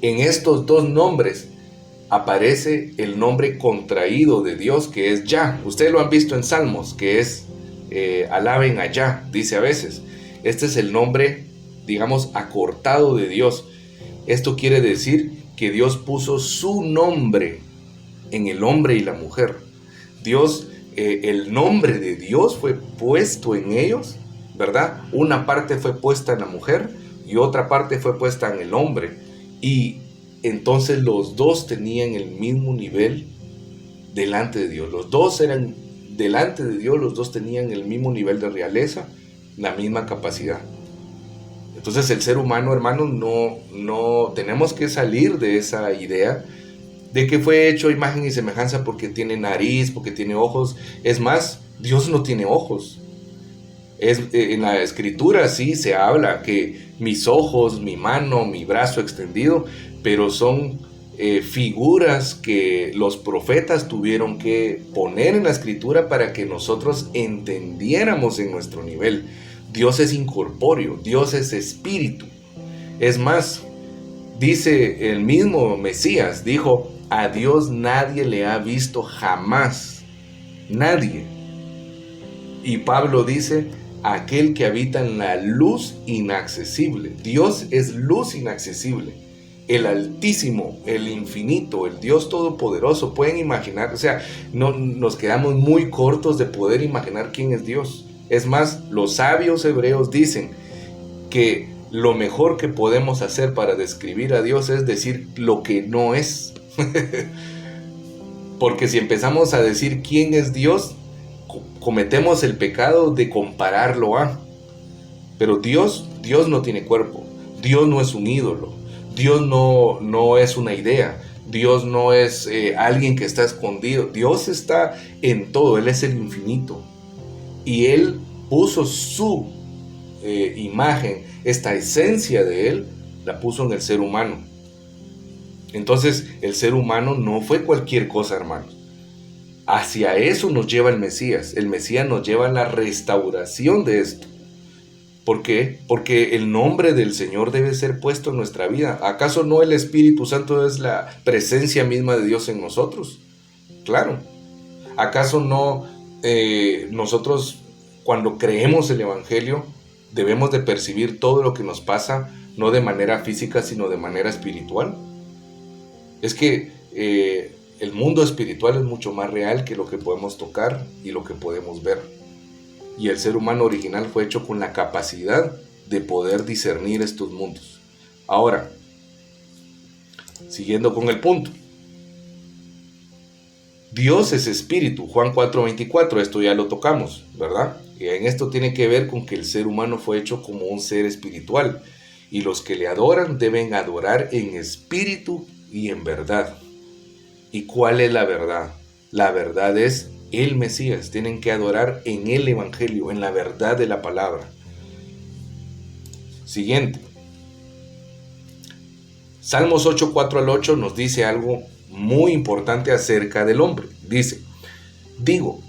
en estos dos nombres aparece el nombre contraído de Dios, que es Yah. Ustedes lo han visto en Salmos, que es alaben a Yah, dice a veces. Este es el nombre, digamos, acortado de Dios. Esto quiere decir que Dios puso su nombre en el hombre y la mujer. Dios, el nombre de Dios fue puesto en ellos, ¿verdad? Una parte fue puesta en la mujer y otra parte fue puesta en el hombre. Y entonces los dos tenían el mismo nivel delante de Dios. Los dos eran delante de Dios, los dos tenían el mismo nivel de realeza, la misma capacidad. Entonces el ser humano, hermanos, no tenemos que salir de esa idea de que fue hecho a imagen y semejanza porque tiene nariz, porque tiene ojos. Es más, Dios no tiene ojos. En la escritura sí se habla que mis ojos, mi mano, mi brazo extendido, pero son figuras que los profetas tuvieron que poner en la escritura para que nosotros entendiéramos en nuestro nivel. Dios es incorpóreo, Dios es espíritu. Es más, dice el mismo Mesías, dijo, a Dios nadie le ha visto jamás, nadie. Y Pablo dice, aquel que habita en la luz inaccesible. Dios es luz inaccesible. El Altísimo, el Infinito, el Dios Todopoderoso. Pueden imaginar, o sea, no, nos quedamos muy cortos de poder imaginar quién es Dios. Es más, los sabios hebreos dicen que lo mejor que podemos hacer para describir a Dios es decir lo que no es. Porque si empezamos a decir quién es Dios, cometemos el pecado de compararlo a. Pero Dios no tiene cuerpo. Dios no es un ídolo. Dios no es una idea. Dios no es alguien que está escondido. Dios está en todo. Él es el infinito. Y Él puso su imagen, esta esencia de Él, la puso en el ser humano. Entonces, el ser humano no fue cualquier cosa, hermanos. Hacia eso nos lleva el Mesías. El Mesías nos lleva a la restauración de esto. ¿Por qué? Porque el nombre del Señor debe ser puesto en nuestra vida. ¿Acaso no el Espíritu Santo es la presencia misma de Dios en nosotros? Claro. ¿Acaso no nosotros, cuando creemos el Evangelio, debemos de percibir todo lo que nos pasa, no de manera física, sino de manera espiritual? Es que el mundo espiritual es mucho más real que lo que podemos tocar y lo que podemos ver. Y el ser humano original fue hecho con la capacidad de poder discernir estos mundos. Ahora, siguiendo con el punto. Dios es espíritu, Juan 4:24, esto ya lo tocamos, ¿verdad? Y en esto tiene que ver con que el ser humano fue hecho como un ser espiritual. Y los que le adoran deben adorar en espíritu y en verdad. ¿Y cuál es la verdad? La verdad es el Mesías. Tienen que adorar en el Evangelio, en la verdad de la palabra. Siguiente. Salmos 8:4-8 nos dice algo muy importante acerca del hombre. Dice, digo,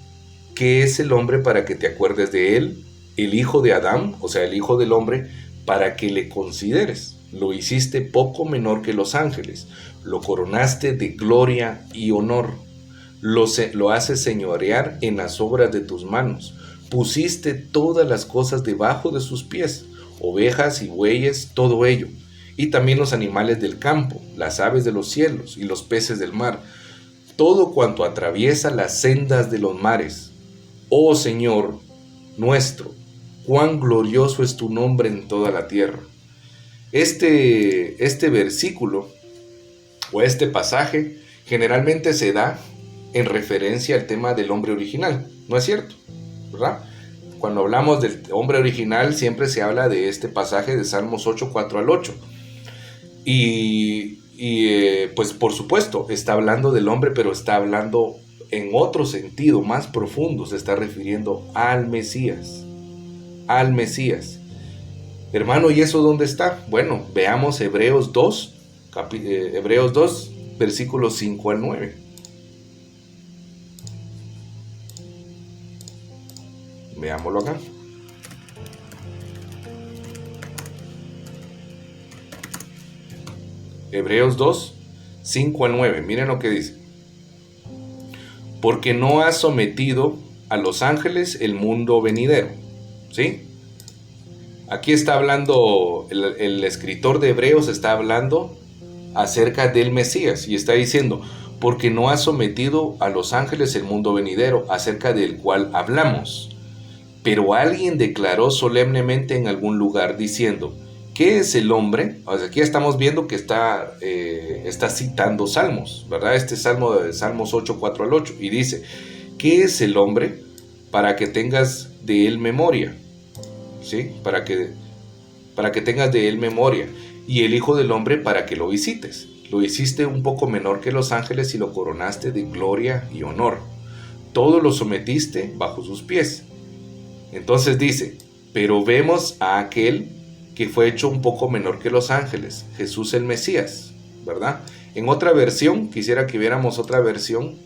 ¿qué es el hombre para que te acuerdes de él? El hijo de Adán, o sea, el hijo del hombre, para que le consideres. Lo hiciste poco menor que los ángeles. Lo coronaste de gloria y honor. lo haces señorear en las obras de tus manos. Pusiste todas las cosas debajo de sus pies, ovejas y bueyes, todo ello, y también los animales del campo, las aves de los cielos y los peces del mar, todo cuanto atraviesa las sendas de los mares. Oh Señor nuestro, cuán glorioso es tu nombre en toda la tierra. Este versículo o este pasaje generalmente se da en referencia al tema del hombre original, ¿no es cierto? ¿Verdad? Cuando hablamos del hombre original siempre se habla de este pasaje de Salmos 8, 4 al 8. Pues por supuesto está hablando del hombre, pero está hablando en otro sentido más profundo, se está refiriendo al Mesías. Al Mesías. Hermano, ¿y eso dónde está? Bueno, veamos Hebreos 2, versículos 5 al 9. Veámoslo acá. Hebreos 2, 5 al 9. Miren lo que dice. Porque no ha sometido a los ángeles el mundo venidero. ¿Sí? Aquí está hablando, el escritor de Hebreos está hablando acerca del Mesías y está diciendo, porque no ha sometido a los ángeles el mundo venidero, acerca del cual hablamos. Pero alguien declaró solemnemente en algún lugar diciendo, ¿qué es el hombre? O sea, aquí estamos viendo que está citando salmos, ¿verdad? Este salmo de Salmos 8, 4 al 8, y dice, ¿qué es el hombre para que tengas de él memoria? ¿Sí? Para que tengas de él memoria, y el Hijo del Hombre para que lo visites. Lo hiciste un poco menor que los ángeles y lo coronaste de gloria y honor. Todo lo sometiste bajo sus pies. Entonces dice, pero vemos a aquel que fue hecho un poco menor que los ángeles, Jesús el Mesías, ¿verdad? En otra versión, quisiera que viéramos otra versión.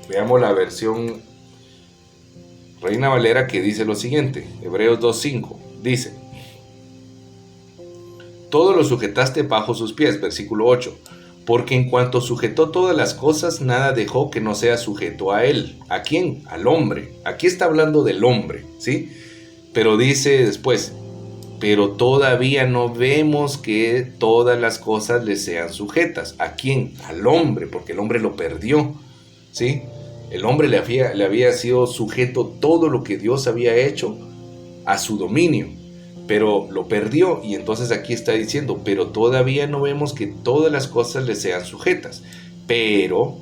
Veamos la versión Reina Valera, que dice lo siguiente, Hebreos 2.5, dice, todo lo sujetaste bajo sus pies, versículo 8, porque en cuanto sujetó todas las cosas, nada dejó que no sea sujeto a él. ¿A quién? Al hombre. Aquí está hablando del hombre, ¿sí? Pero dice después, pero todavía no vemos que todas las cosas le sean sujetas. ¿A quién? Al hombre, porque el hombre lo perdió, ¿sí? El hombre le había sido sujeto todo lo que Dios había hecho a su dominio, pero lo perdió, y entonces aquí está diciendo, pero todavía no vemos que todas las cosas le sean sujetas, pero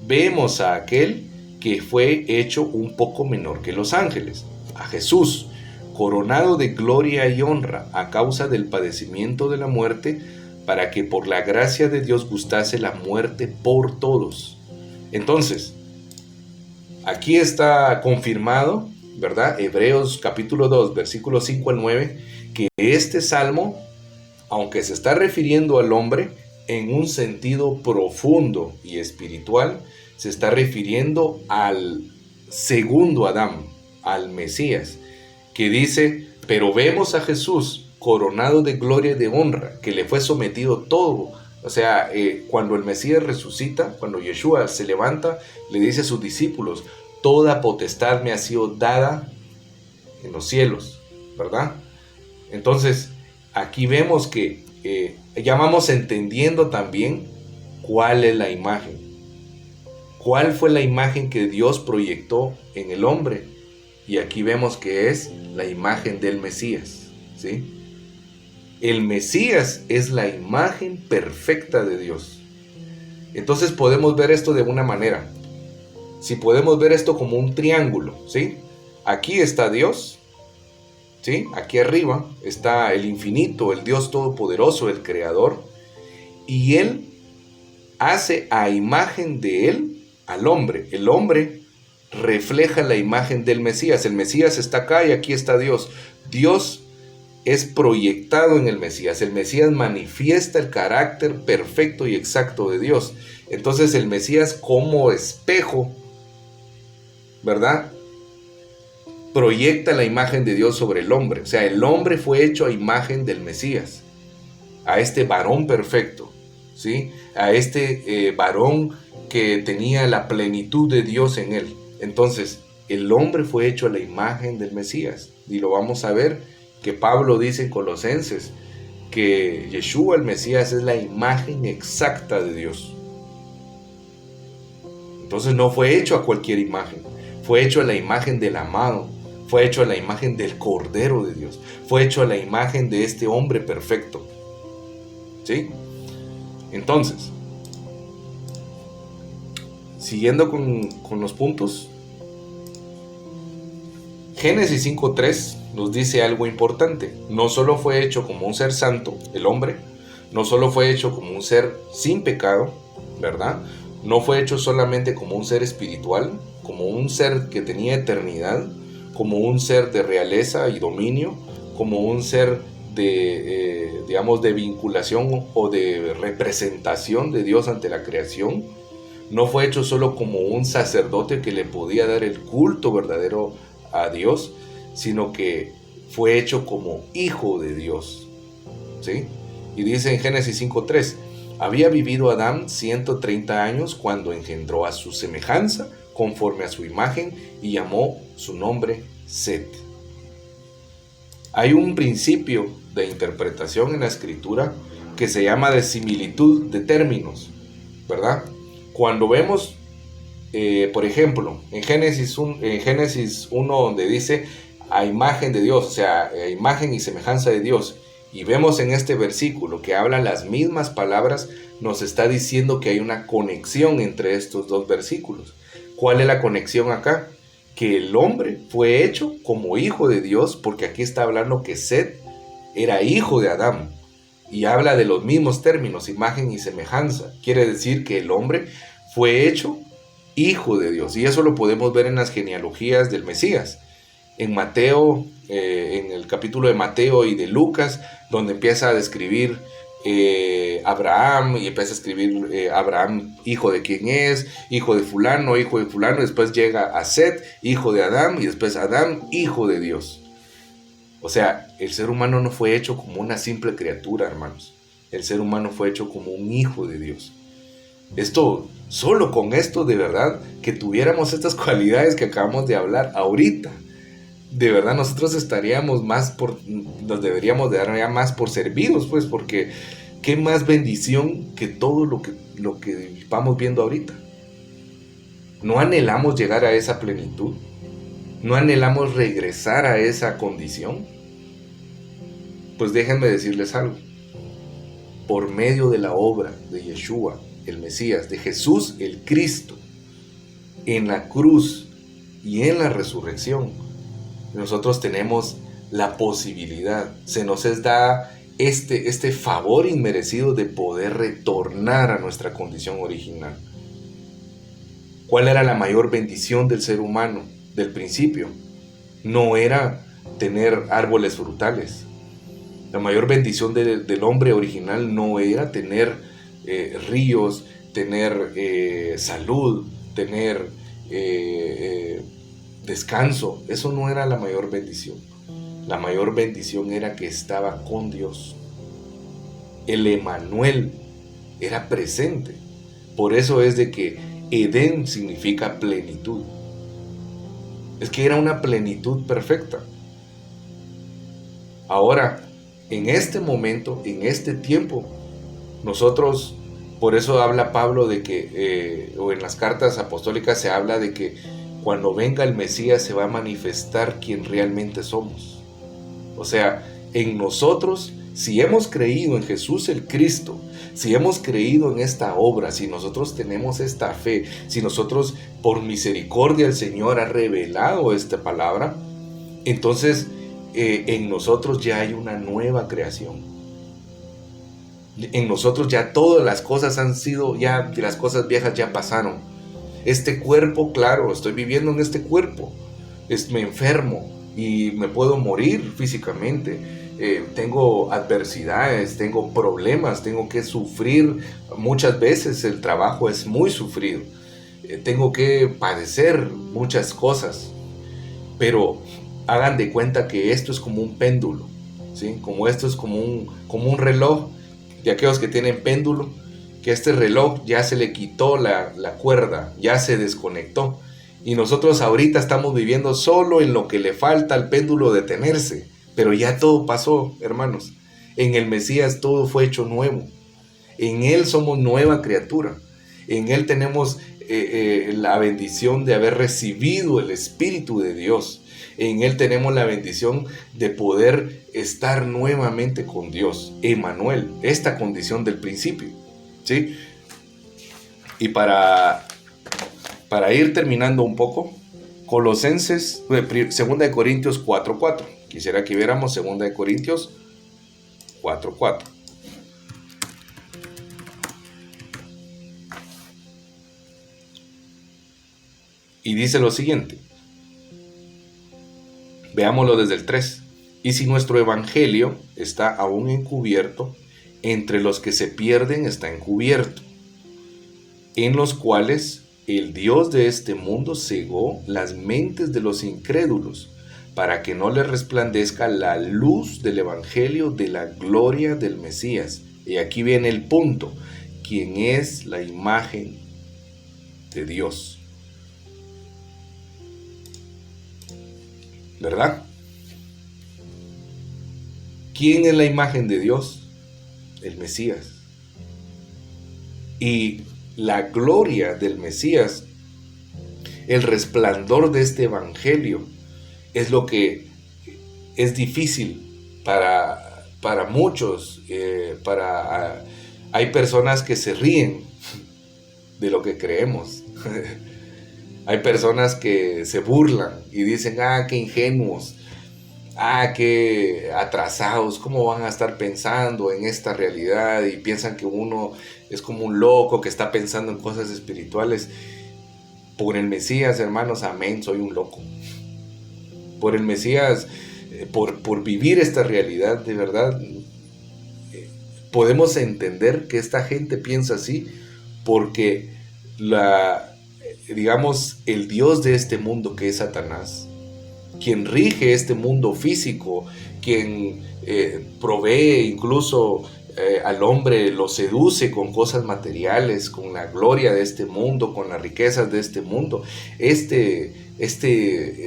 vemos a aquel que fue hecho un poco menor que los ángeles, a Jesús, coronado de gloria y honra a causa del padecimiento de la muerte, para que por la gracia de Dios gustase la muerte por todos. Entonces, aquí está confirmado, ¿verdad? Hebreos capítulo 2, versículos 5 al 9, que este salmo, aunque se está refiriendo al hombre en un sentido profundo y espiritual, se está refiriendo al segundo Adán, al Mesías, que dice, pero vemos a Jesús coronado de gloria y de honra, que le fue sometido todo. O sea, cuando el Mesías resucita, cuando Yeshua se levanta, le dice a sus discípulos, toda potestad me ha sido dada en los cielos, ¿verdad? Entonces, aquí vemos que ya vamos entendiendo también cuál es la imagen. ¿Cuál fue la imagen que Dios proyectó en el hombre? Y aquí vemos que es la imagen del Mesías, ¿sí? El Mesías es la imagen perfecta de Dios. Entonces podemos ver esto de una manera. Si podemos ver esto como un triángulo, ¿sí? Aquí está Dios, ¿sí? Aquí arriba está el infinito, el Dios todopoderoso, el creador. Y Él hace a imagen de Él al hombre. El hombre refleja la imagen del Mesías. El Mesías está acá y aquí está Dios. Dios es proyectado en el Mesías. El Mesías manifiesta el carácter perfecto y exacto de Dios. Entonces el Mesías como espejo, ¿verdad?, proyecta la imagen de Dios sobre el hombre. O sea, el hombre fue hecho a imagen del Mesías. a este varón perfecto, ¿sí? A este varón que tenía la plenitud de Dios en él. Entonces, el hombre fue hecho a la imagen del Mesías. Y lo vamos a ver que Pablo dice en Colosenses que Yeshua el Mesías es la imagen exacta de Dios. Entonces no fue hecho a cualquier imagen, fue hecho a la imagen del amado, fue hecho a la imagen del Cordero de Dios, fue hecho a la imagen de este hombre perfecto. ¿Sí? Entonces, siguiendo con los puntos, Génesis 5:3 nos dice algo importante. No solo fue hecho como un ser santo, el hombre, no solo fue hecho como un ser sin pecado, ¿verdad? No fue hecho solamente como un ser espiritual, como un ser que tenía eternidad, como un ser de realeza y dominio, como un ser de, digamos, de vinculación o de representación de Dios ante la creación. No fue hecho solo como un sacerdote que le podía dar el culto verdadero a Dios, sino que fue hecho como hijo de Dios, ¿sí? Y dice en Génesis 5:3, había vivido Adán 130 años cuando engendró a su semejanza, conforme a su imagen, y llamó su nombre Set. Hay un principio de interpretación en la escritura que se llama de similitud de términos, ¿verdad? Cuando vemos, por ejemplo, en Génesis 1 donde dice a imagen de Dios, o sea, a imagen y semejanza de Dios, y vemos en este versículo que habla las mismas palabras, nos está diciendo que hay una conexión entre estos dos versículos. ¿Cuál es la conexión acá? Que el hombre fue hecho como hijo de Dios, porque aquí está hablando que Set era hijo de Adán, y habla de los mismos términos, imagen y semejanza. Quiere decir que el hombre fue hecho hijo de Dios, y eso lo podemos ver en las genealogías del Mesías. En Mateo, en el capítulo de Mateo y de Lucas, donde empieza a describir Abraham, y empieza a escribir Abraham, hijo de quién es, hijo de fulano, después llega a Set, hijo de Adán, y después Adán, hijo de Dios. O sea, el ser humano no fue hecho como una simple criatura, hermanos. El ser humano fue hecho como un hijo de Dios. Solo con esto, de verdad, que tuviéramos estas cualidades que acabamos de hablar ahorita, de verdad nosotros nos deberíamos de dar ya más por servidos, pues, porque qué más bendición que todo lo que vamos viendo ahorita. ¿No anhelamos llegar a esa plenitud? ¿No anhelamos regresar a esa condición? Pues déjenme decirles algo. Por medio de la obra de Yeshua, el Mesías, de Jesús el Cristo, en la cruz y en la resurrección, nosotros tenemos la posibilidad, se nos da este favor inmerecido de poder retornar a nuestra condición original. ¿Cuál era la mayor bendición del ser humano del principio? No era tener árboles frutales. La mayor bendición del hombre original no era tener ríos, tener salud, tener descanso. Eso no era la mayor bendición. La mayor bendición era que estaba con Dios. El Emanuel era presente. Por eso es de que Edén significa plenitud. Es que era una plenitud perfecta. Ahora, en este momento, en este tiempo, nosotros, por eso habla Pablo de que, o en las cartas apostólicas se habla de que cuando venga el Mesías se va a manifestar quien realmente somos. O sea, en nosotros, si hemos creído en Jesús el Cristo, si hemos creído en esta obra, si nosotros tenemos esta fe, si nosotros por misericordia el Señor ha revelado esta palabra, entonces en nosotros ya hay una nueva creación. En nosotros ya todas las cosas han sido, ya las cosas viejas ya pasaron. Este cuerpo, claro, estoy viviendo en este cuerpo, me enfermo y me puedo morir físicamente. Tengo adversidades, tengo problemas, tengo que sufrir. Muchas veces el trabajo es muy sufrido. Tengo que padecer muchas cosas. Pero hagan de cuenta que esto es como un péndulo, ¿sí? Como esto es como un reloj de aquellos que tienen péndulo, que este reloj ya se le quitó la cuerda, ya se desconectó. Y nosotros ahorita estamos viviendo solo en lo que le falta al péndulo detenerse. Pero ya todo pasó, hermanos. En el Mesías todo fue hecho nuevo. En Él somos nueva criatura. En Él tenemos la bendición de haber recibido el Espíritu de Dios. En Él tenemos la bendición de poder estar nuevamente con Dios. Emmanuel, esta condición del principio. ¿Sí? Y para ir terminando un poco, Colosenses, 2 Corintios 4:4. Quisiera que viéramos 2 Corintios 4:4. Y dice lo siguiente. Veámoslo desde el 3. Y si nuestro evangelio está aún encubierto, entre los que se pierden está encubierto, en los cuales el Dios de este mundo cegó las mentes de los incrédulos, para que no les resplandezca la luz del evangelio de la gloria del Mesías. Y aquí viene el punto, quien es la imagen de Dios. ¿Verdad? ¿Quién es la imagen de Dios? El Mesías. Y la gloria del Mesías, el resplandor de este evangelio, es lo que es difícil para muchos. Hay personas que se ríen de lo que creemos. Hay personas que se burlan y dicen, qué ingenuos, qué atrasados, ¿cómo van a estar pensando en esta realidad? Y piensan que uno es como un loco que está pensando en cosas espirituales. Por el Mesías, hermanos, amén, soy un loco. Por el Mesías, por vivir esta realidad, de verdad, podemos entender que esta gente piensa así, porque el Dios de este mundo, que es Satanás, quien rige este mundo físico, quien provee incluso al hombre, lo seduce con cosas materiales, con la gloria de este mundo, con las riquezas de este mundo. Este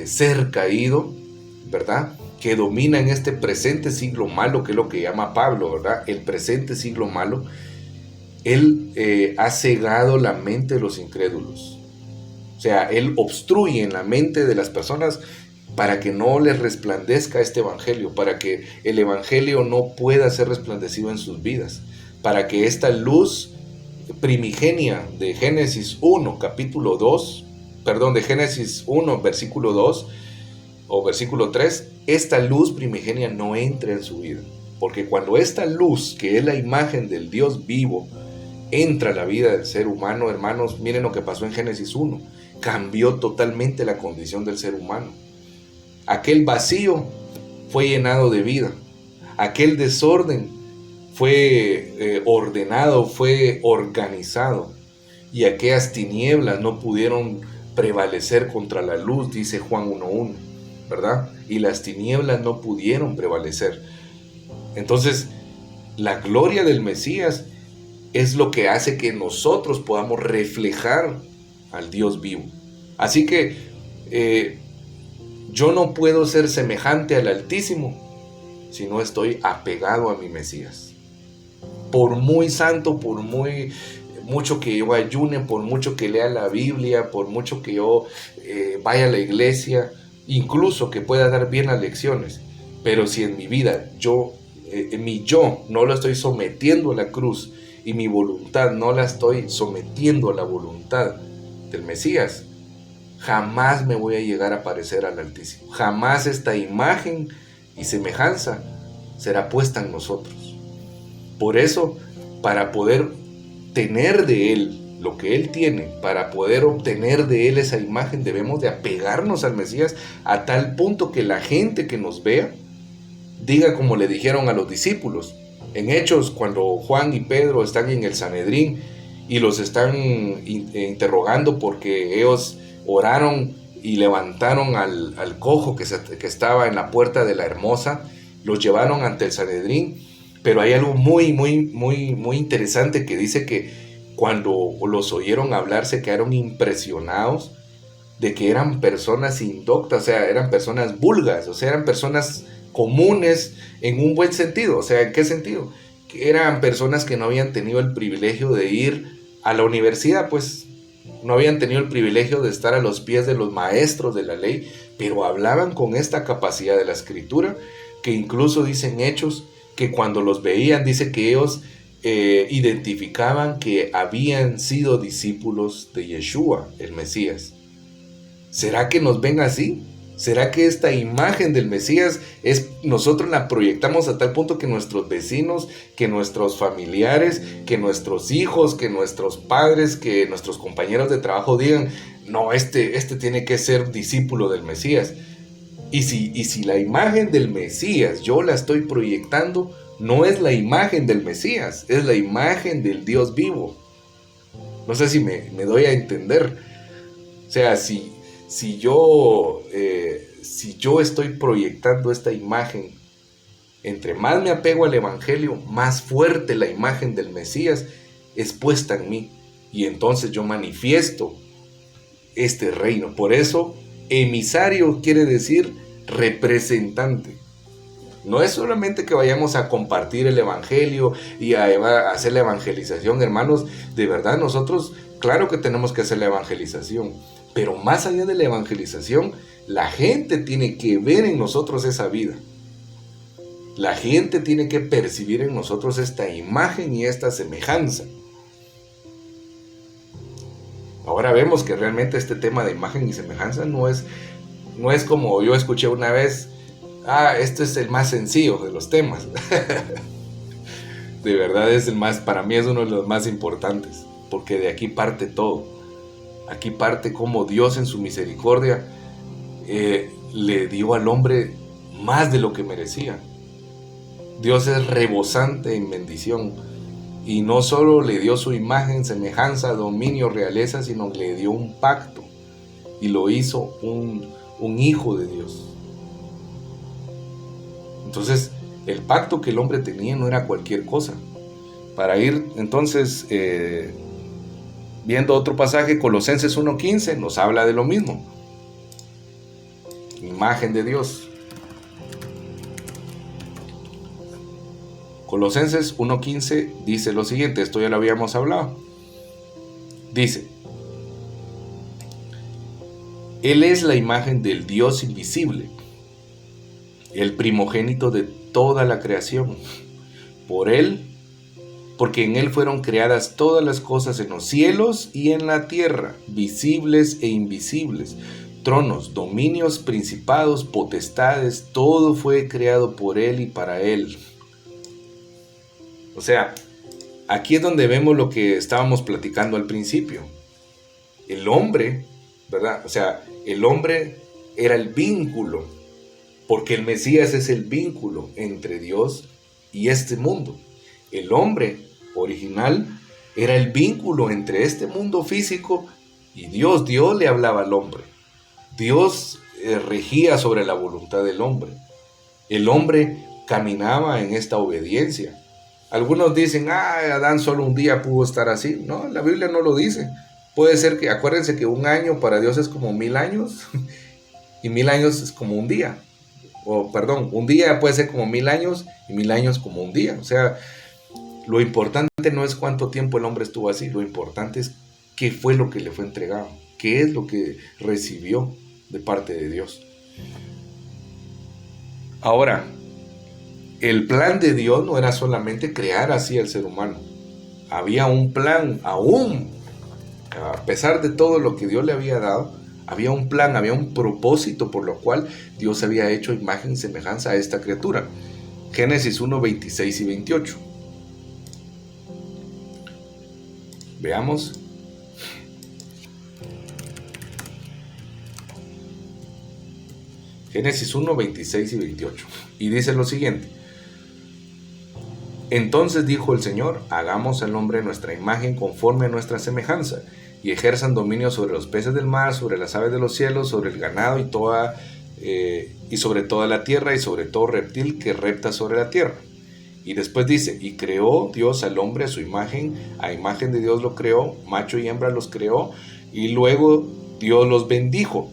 ser caído, ¿verdad?, que domina en este presente siglo malo, que es lo que llama Pablo, ¿verdad?, el presente siglo malo. Él ha cegado la mente de los incrédulos. O sea, él obstruye en la mente de las personas para que no les resplandezca este evangelio, para que el evangelio no pueda ser resplandecido en sus vidas, para que esta luz primigenia de Génesis 1, de Génesis 1, versículo 2 o versículo 3, esta luz primigenia no entre en su vida. Porque cuando esta luz, que es la imagen del Dios vivo, entra a la vida del ser humano, hermanos, miren lo que pasó en Génesis 1. Cambió totalmente la condición del ser humano. Aquel vacío fue llenado de vida. Aquel desorden fue ordenado, fue organizado. Y aquellas tinieblas no pudieron prevalecer contra la luz, dice Juan 1:1, ¿verdad? Y las tinieblas no pudieron prevalecer. Entonces, la gloria del Mesías es lo que hace que nosotros podamos reflejar al Dios vivo. Así que yo no puedo ser semejante al Altísimo si no estoy apegado a mi Mesías. Por muy santo, por mucho que yo ayune, por mucho que lea la Biblia, por mucho que yo vaya a la iglesia, incluso que pueda dar bien las lecciones, pero si en mi vida mi yo no lo estoy sometiendo a la cruz y mi voluntad no la estoy sometiendo a la voluntad del Mesías, jamás me voy a llegar a parecer al Altísimo. Jamás esta imagen y semejanza será puesta en nosotros. Por eso, para poder tener de Él lo que Él tiene, para poder obtener de Él esa imagen, debemos de apegarnos al Mesías a tal punto que la gente que nos vea diga como le dijeron a los discípulos. En Hechos, cuando Juan y Pedro están en el Sanedrín y los están interrogando porque ellos oraron y levantaron al cojo que estaba en la puerta de la Hermosa, los llevaron ante el Sanedrín, Pero hay algo muy interesante que dice que cuando los oyeron hablar se quedaron impresionados de que eran personas indoctas, o sea, eran personas vulgas, o sea, eran personas comunes en un buen sentido. O sea, ¿en qué sentido? Que eran personas que no habían tenido el privilegio de ir a la universidad, pues no habían tenido el privilegio de estar a los pies de los maestros de la ley, pero hablaban con esta capacidad de la escritura, que incluso dicen Hechos, que cuando los veían, dice que ellos identificaban que habían sido discípulos de Yeshua, el Mesías. ¿Será que nos ven así? ¿Será que esta imagen del Mesías nosotros la proyectamos a tal punto que nuestros vecinos, que nuestros familiares, que nuestros hijos, que nuestros padres, que nuestros compañeros de trabajo digan, no, este tiene que ser discípulo del Mesías? Y si la imagen del Mesías yo la estoy proyectando, no es la imagen del Mesías, es la imagen del Dios vivo. No sé si me doy a entender. O sea, si yo estoy proyectando esta imagen, entre más me apego al Evangelio, más fuerte la imagen del Mesías es puesta en mí. Y entonces yo manifiesto este reino. Por eso, emisario quiere decir representante. No es solamente que vayamos a compartir el Evangelio y a hacer la evangelización, hermanos. De verdad, nosotros, claro que tenemos que hacer la evangelización. Pero más allá de la evangelización, la gente tiene que ver en nosotros esa vida. La gente tiene que percibir en nosotros esta imagen y esta semejanza. Ahora vemos que realmente este tema de imagen y semejanza no es como yo escuché una vez, este es el más sencillo de los temas. De verdad para mí es uno de los más importantes, porque de aquí parte todo. Aquí parte cómo Dios en su misericordia le dio al hombre más de lo que merecía. Dios es rebosante en bendición. Y no solo le dio su imagen, semejanza, dominio, realeza, sino le dio un pacto. Y lo hizo un hijo de Dios. Entonces, el pacto que el hombre tenía no era cualquier cosa. Para ir entonces viendo otro pasaje, Colosenses 1:15 nos habla de lo mismo. Imagen de Dios. Colosenses 1:15 dice lo siguiente, esto ya lo habíamos hablado. Dice, Él es la imagen del Dios invisible, el primogénito de toda la creación. Porque en Él fueron creadas todas las cosas en los cielos y en la tierra, visibles e invisibles, tronos, dominios, principados, potestades, todo fue creado por Él y para Él. O sea, aquí es donde vemos lo que estábamos platicando al principio. El hombre, ¿verdad? O sea, el hombre era el vínculo, porque el Mesías es el vínculo entre Dios y este mundo. El hombre original era el vínculo entre este mundo físico y Dios. Dios le hablaba al hombre. Dios regía sobre la voluntad del hombre. El hombre caminaba en esta obediencia. Algunos dicen, Adán solo un día pudo estar así. No, la Biblia no lo dice. Puede ser que, acuérdense que un año para Dios es como 1000 años y 1000 años es como un día. Un día puede ser como 1000 años y 1000 años como un día. O sea, lo importante no es cuánto tiempo el hombre estuvo así, lo importante es qué fue lo que le fue entregado, qué es lo que recibió de parte de Dios. Ahora, el plan de Dios no era solamente crear así al ser humano. Había un plan, aún a pesar de todo lo que Dios le había dado, había un plan, había un propósito por lo cual Dios había hecho imagen y semejanza a esta criatura. Génesis 1, 26 y 28. Veamos. Génesis 1, 26 y 28. Y dice lo siguiente. Entonces dijo el Señor, hagamos al hombre nuestra imagen conforme a nuestra semejanza, y ejerzan dominio sobre los peces del mar, sobre las aves de los cielos, sobre el ganado y sobre toda la tierra, y sobre todo reptil que repta sobre la tierra. Y después dice, y creó Dios al hombre a su imagen, a imagen de Dios lo creó, macho y hembra los creó, y luego Dios los bendijo.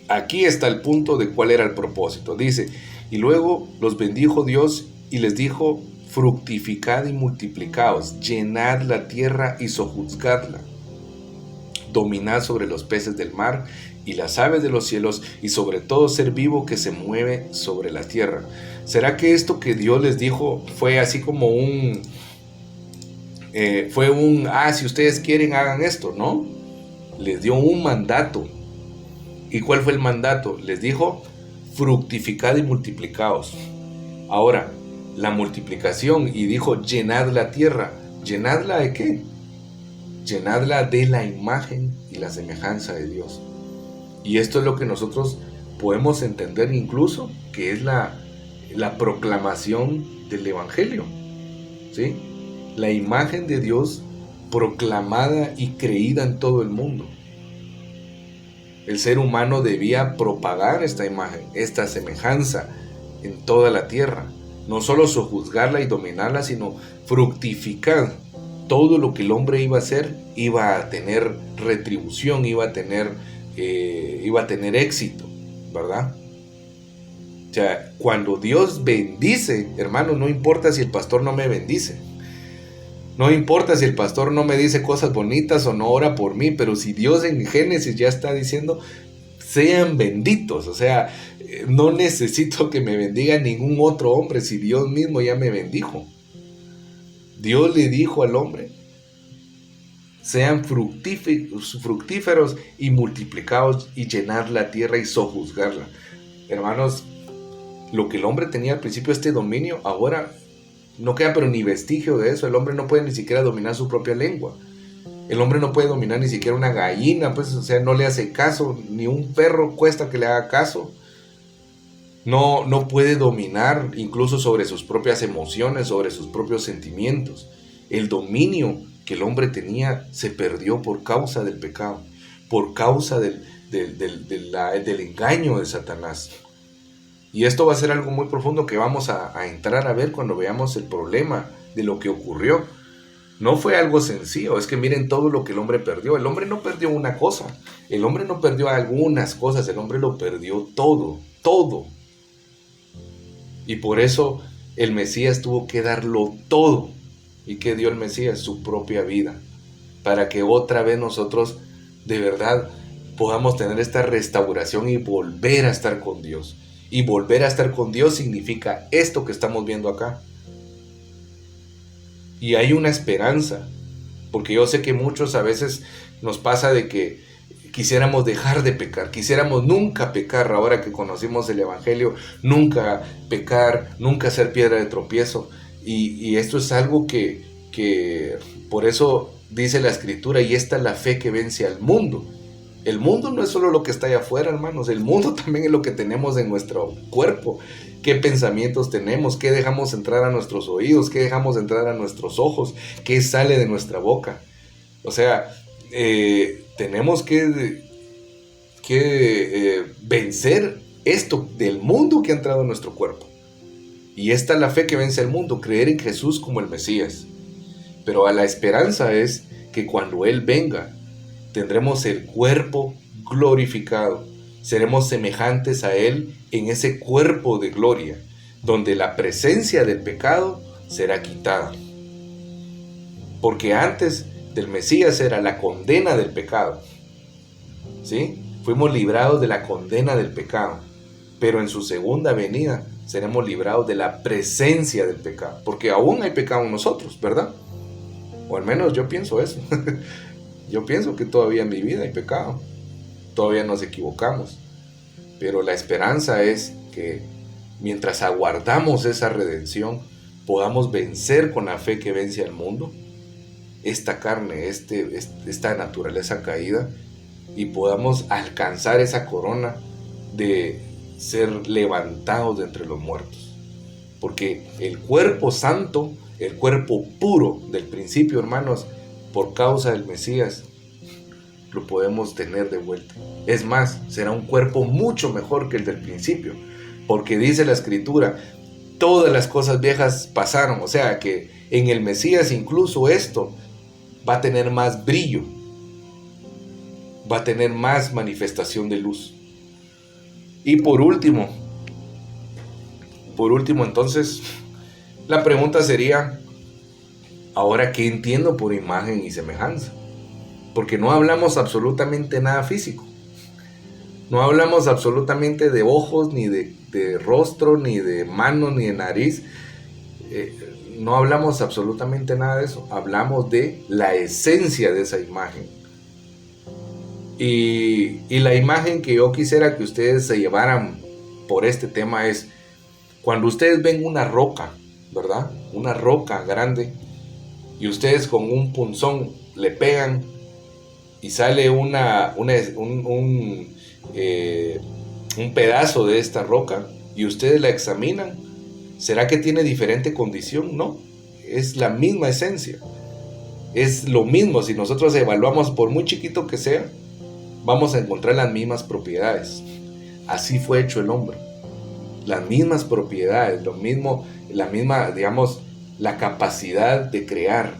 Aquí está el punto de cuál era el propósito. Dice, y luego los bendijo Dios y les dijo, fructificad y multiplicaos, llenad la tierra y sojuzgadla, dominad sobre los peces del mar y las aves de los cielos y sobre todo ser vivo que se mueve sobre la tierra. ¿Será que esto que Dios les dijo fue así como si ustedes quieren hagan esto? No, les dio un mandato. ¿Y cuál fue el mandato? Les dijo, fructificad y multiplicaos. Ahora, la multiplicación, y dijo, llenad la tierra. ¿Llenadla de qué? Llenadla de la imagen y la semejanza de Dios. Y esto es lo que nosotros podemos entender incluso, que es la proclamación del Evangelio, ¿sí? La imagen de Dios proclamada y creída en todo el mundo. El ser humano debía propagar esta imagen, esta semejanza en toda la tierra. No solo sojuzgarla y dominarla, sino fructificar. Todo lo que el hombre iba a hacer iba a tener retribución, iba a tener éxito, ¿verdad? O sea, cuando Dios bendice, hermano, no importa si el pastor no me bendice. No importa si el pastor no me dice cosas bonitas o no ora por mí, pero si Dios en Génesis ya está diciendo, sean benditos, o sea, no necesito que me bendiga ningún otro hombre si Dios mismo ya me bendijo. Dios le dijo al hombre, sean fructíferos y multiplicados y llenad la tierra y sojuzgarla. Hermanos, lo que el hombre tenía al principio, este dominio, ahora no queda pero ni vestigio de eso. El hombre no puede ni siquiera dominar su propia lengua. El hombre no puede dominar ni siquiera una gallina, pues, o sea, no le hace caso, ni un perro cuesta que le haga caso. No puede dominar incluso sobre sus propias emociones, sobre sus propios sentimientos. El dominio que el hombre tenía se perdió por causa del pecado, por causa del engaño de Satanás. Y esto va a ser algo muy profundo que vamos a entrar a ver cuando veamos el problema de lo que ocurrió. No fue algo sencillo, es que miren todo lo que el hombre perdió. El hombre no perdió una cosa, el hombre no perdió algunas cosas, el hombre lo perdió todo, todo. Y por eso el Mesías tuvo que darlo todo. ¿Y qué dio el Mesías? Su propia vida, para que otra vez nosotros de verdad podamos tener esta restauración y volver a estar con Dios. Y volver a estar con Dios significa esto que estamos viendo acá. Y hay una esperanza, porque yo sé que muchos a veces nos pasa de que quisiéramos dejar de pecar, quisiéramos nunca pecar ahora que conocimos el Evangelio, nunca pecar, nunca ser piedra de tropiezo. Y esto es algo que por eso dice la Escritura, y esta es la fe que vence al mundo. El mundo no es solo lo que está allá afuera, hermanos. El mundo también es lo que tenemos en nuestro cuerpo. ¿Qué pensamientos tenemos? ¿Qué dejamos entrar a nuestros oídos? ¿Qué dejamos entrar a nuestros ojos? ¿Qué sale de nuestra boca? O sea, tenemos que vencer esto del mundo que ha entrado en nuestro cuerpo. Y esta es la fe que vence al mundo, creer en Jesús como el Mesías. Pero a la esperanza es que cuando Él venga, tendremos el cuerpo glorificado. Seremos semejantes a Él en ese cuerpo de gloria, donde la presencia del pecado será quitada. Porque antes del Mesías era la condena del pecado, ¿sí? Fuimos librados de la condena del pecado, pero en su segunda venida seremos librados de la presencia del pecado, porque aún hay pecado en nosotros, ¿verdad? O al menos yo pienso eso. Yo pienso que todavía en mi vida hay pecado, todavía nos equivocamos, pero la esperanza es que mientras aguardamos esa redención, podamos vencer con la fe que vence al mundo, esta carne, esta naturaleza caída, y podamos alcanzar esa corona de ser levantados de entre los muertos. Porque el cuerpo santo, el cuerpo puro del principio, hermanos, por causa del Mesías, lo podemos tener de vuelta. Es más, será un cuerpo mucho mejor que el del principio, porque dice la Escritura todas las cosas viejas pasaron. O sea que en el Mesías incluso esto va a tener más brillo, va a tener más manifestación de luz. Y por último entonces, la pregunta sería, ¿ahora qué entiendo por imagen y semejanza? Porque no hablamos absolutamente nada físico. No hablamos absolutamente de ojos, ni de rostro, ni de mano, ni de nariz. No hablamos absolutamente nada de eso. Hablamos de la esencia de esa imagen. Y la imagen que yo quisiera que ustedes se llevaran por este tema es, cuando ustedes ven una roca, ¿verdad? Una roca grande, y ustedes con un punzón le pegan y sale un pedazo de esta roca, y ustedes la examinan, ¿será que tiene diferente condición? No, es la misma esencia, es lo mismo. Si nosotros evaluamos, por muy chiquito que sea, vamos a encontrar las mismas propiedades. Así fue hecho el hombre, las mismas propiedades, lo mismo, la misma, digamos, la capacidad de crear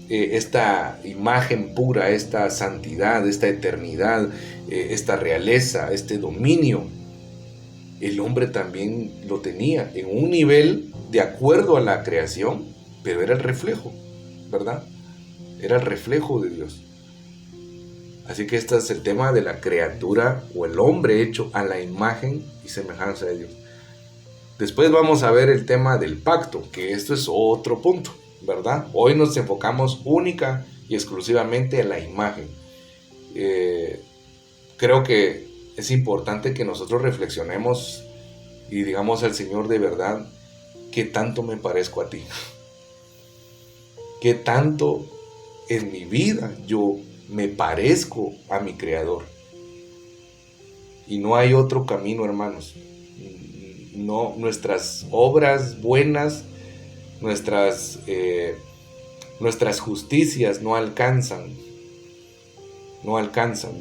esta imagen pura, esta santidad, esta eternidad, esta realeza, este dominio. El hombre también lo tenía en un nivel de acuerdo a la creación, pero era el reflejo, ¿verdad? Era el reflejo de Dios. Así que este es el tema de la criatura o el hombre hecho a la imagen y semejanza de Dios. Después vamos a ver el tema del pacto, que esto es otro punto, ¿verdad? Hoy nos enfocamos única y exclusivamente en la imagen. Creo que es importante que nosotros reflexionemos y digamos al Señor de verdad, ¿qué tanto me parezco a ti? ¿Qué tanto en mi vida yo me parezco a mi Creador? Y no hay otro camino, hermanos. No, nuestras obras buenas, nuestras justicias no alcanzan.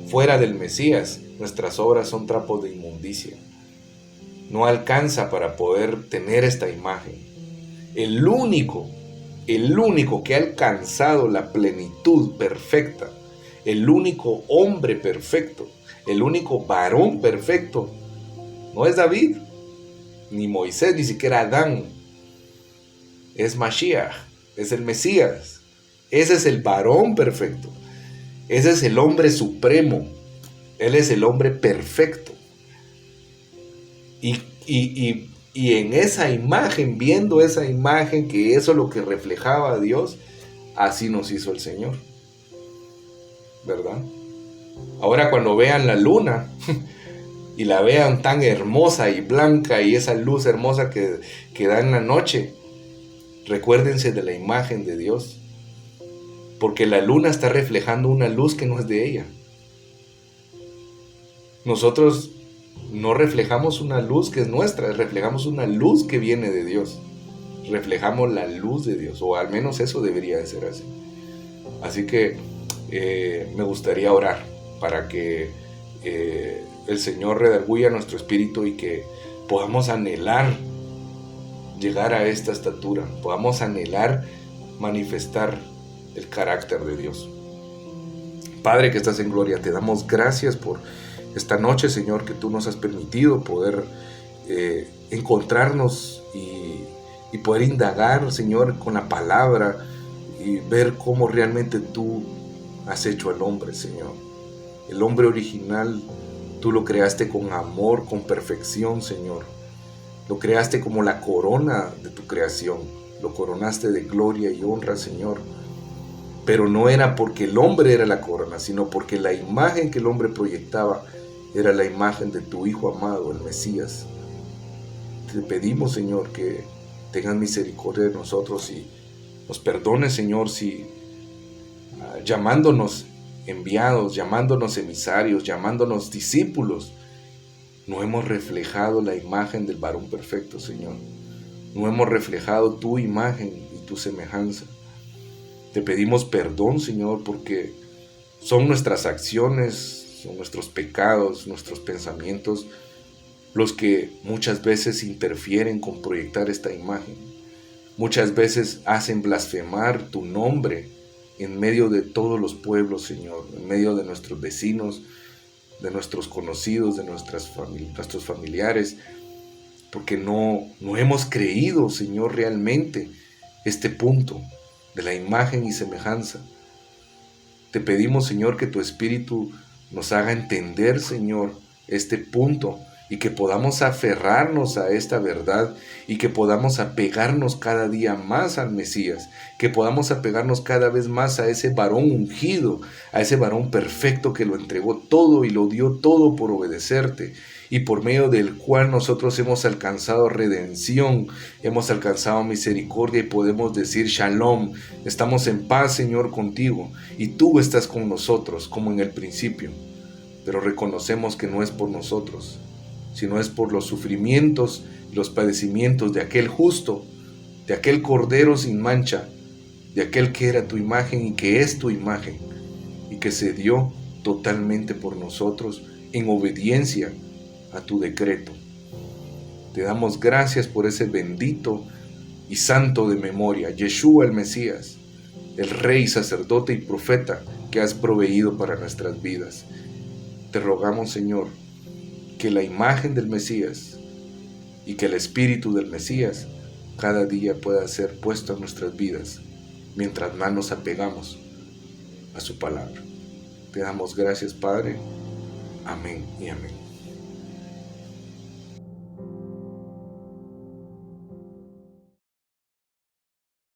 Fuera del Mesías, nuestras obras son trapos de inmundicia. No alcanza para poder tener esta imagen. El único que ha alcanzado la plenitud perfecta, el único hombre perfecto, el único varón perfecto, no es David, ni Moisés, ni siquiera Adán. Es Mashiach, es el Mesías. Ese es el varón perfecto. Ese es el hombre supremo. Él es el hombre perfecto. Y en esa imagen, viendo esa imagen, que eso es lo que reflejaba a Dios, así nos hizo el Señor, ¿verdad? Ahora cuando vean la luna y la vean tan hermosa y blanca, y esa luz hermosa que da en la noche, recuérdense de la imagen de Dios, porque la luna está reflejando una luz que no es de ella. Nosotros no reflejamos una luz que es nuestra, reflejamos una luz que viene de Dios. Reflejamos la luz de Dios, o al menos eso debería de ser así. Así que me gustaría orar para que el Señor redarguya nuestro espíritu y que podamos anhelar llegar a esta estatura, podamos anhelar manifestar el carácter de Dios. Padre que estás en gloria, te damos gracias por esta noche, Señor, que tú nos has permitido poder encontrarnos y poder indagar, Señor, con la palabra y ver cómo realmente tú has hecho al hombre, Señor. El hombre original, tú lo creaste con amor, con perfección, Señor. Lo creaste como la corona de tu creación. Lo coronaste de gloria y honra, Señor. Pero no era porque el hombre era la corona, sino porque la imagen que el hombre proyectaba era la imagen de tu Hijo amado, el Mesías. Te pedimos, Señor, que tengas misericordia de nosotros y nos perdones, Señor, si llamándonos enviados, llamándonos emisarios, llamándonos discípulos, no hemos reflejado la imagen del varón perfecto, Señor. No hemos reflejado tu imagen y tu semejanza. Te pedimos perdón, Señor, porque son nuestras acciones, son nuestros pecados, nuestros pensamientos, los que muchas veces interfieren con proyectar esta imagen. Muchas veces hacen blasfemar tu nombre en medio de todos los pueblos, Señor, en medio de nuestros vecinos, de nuestros conocidos, de nuestros familiares, porque no hemos creído, Señor, realmente este punto de la imagen y semejanza. Te pedimos, Señor, que tu Espíritu nos haga entender, Señor, este punto y que podamos aferrarnos a esta verdad y que podamos apegarnos cada día más al Mesías, que podamos apegarnos cada vez más a ese varón ungido, a ese varón perfecto que lo entregó todo y lo dio todo por obedecerte y por medio del cual nosotros hemos alcanzado redención, hemos alcanzado misericordia y podemos decir Shalom, estamos en paz, Señor, contigo y tú estás con nosotros como en el principio, pero reconocemos que no es por nosotros, sino es por los sufrimientos y los padecimientos de aquel justo, de aquel Cordero sin mancha, de aquel que era tu imagen y que es tu imagen, y que se dio totalmente por nosotros en obediencia a tu decreto. Te damos gracias por ese bendito y santo de memoria, Yeshua el Mesías, el Rey, sacerdote y profeta que has proveído para nuestras vidas. Te rogamos, Señor, que la imagen del Mesías y que el Espíritu del Mesías cada día pueda ser puesto en nuestras vidas mientras más nos apegamos a su palabra. Te damos gracias, Padre. Amén y amén.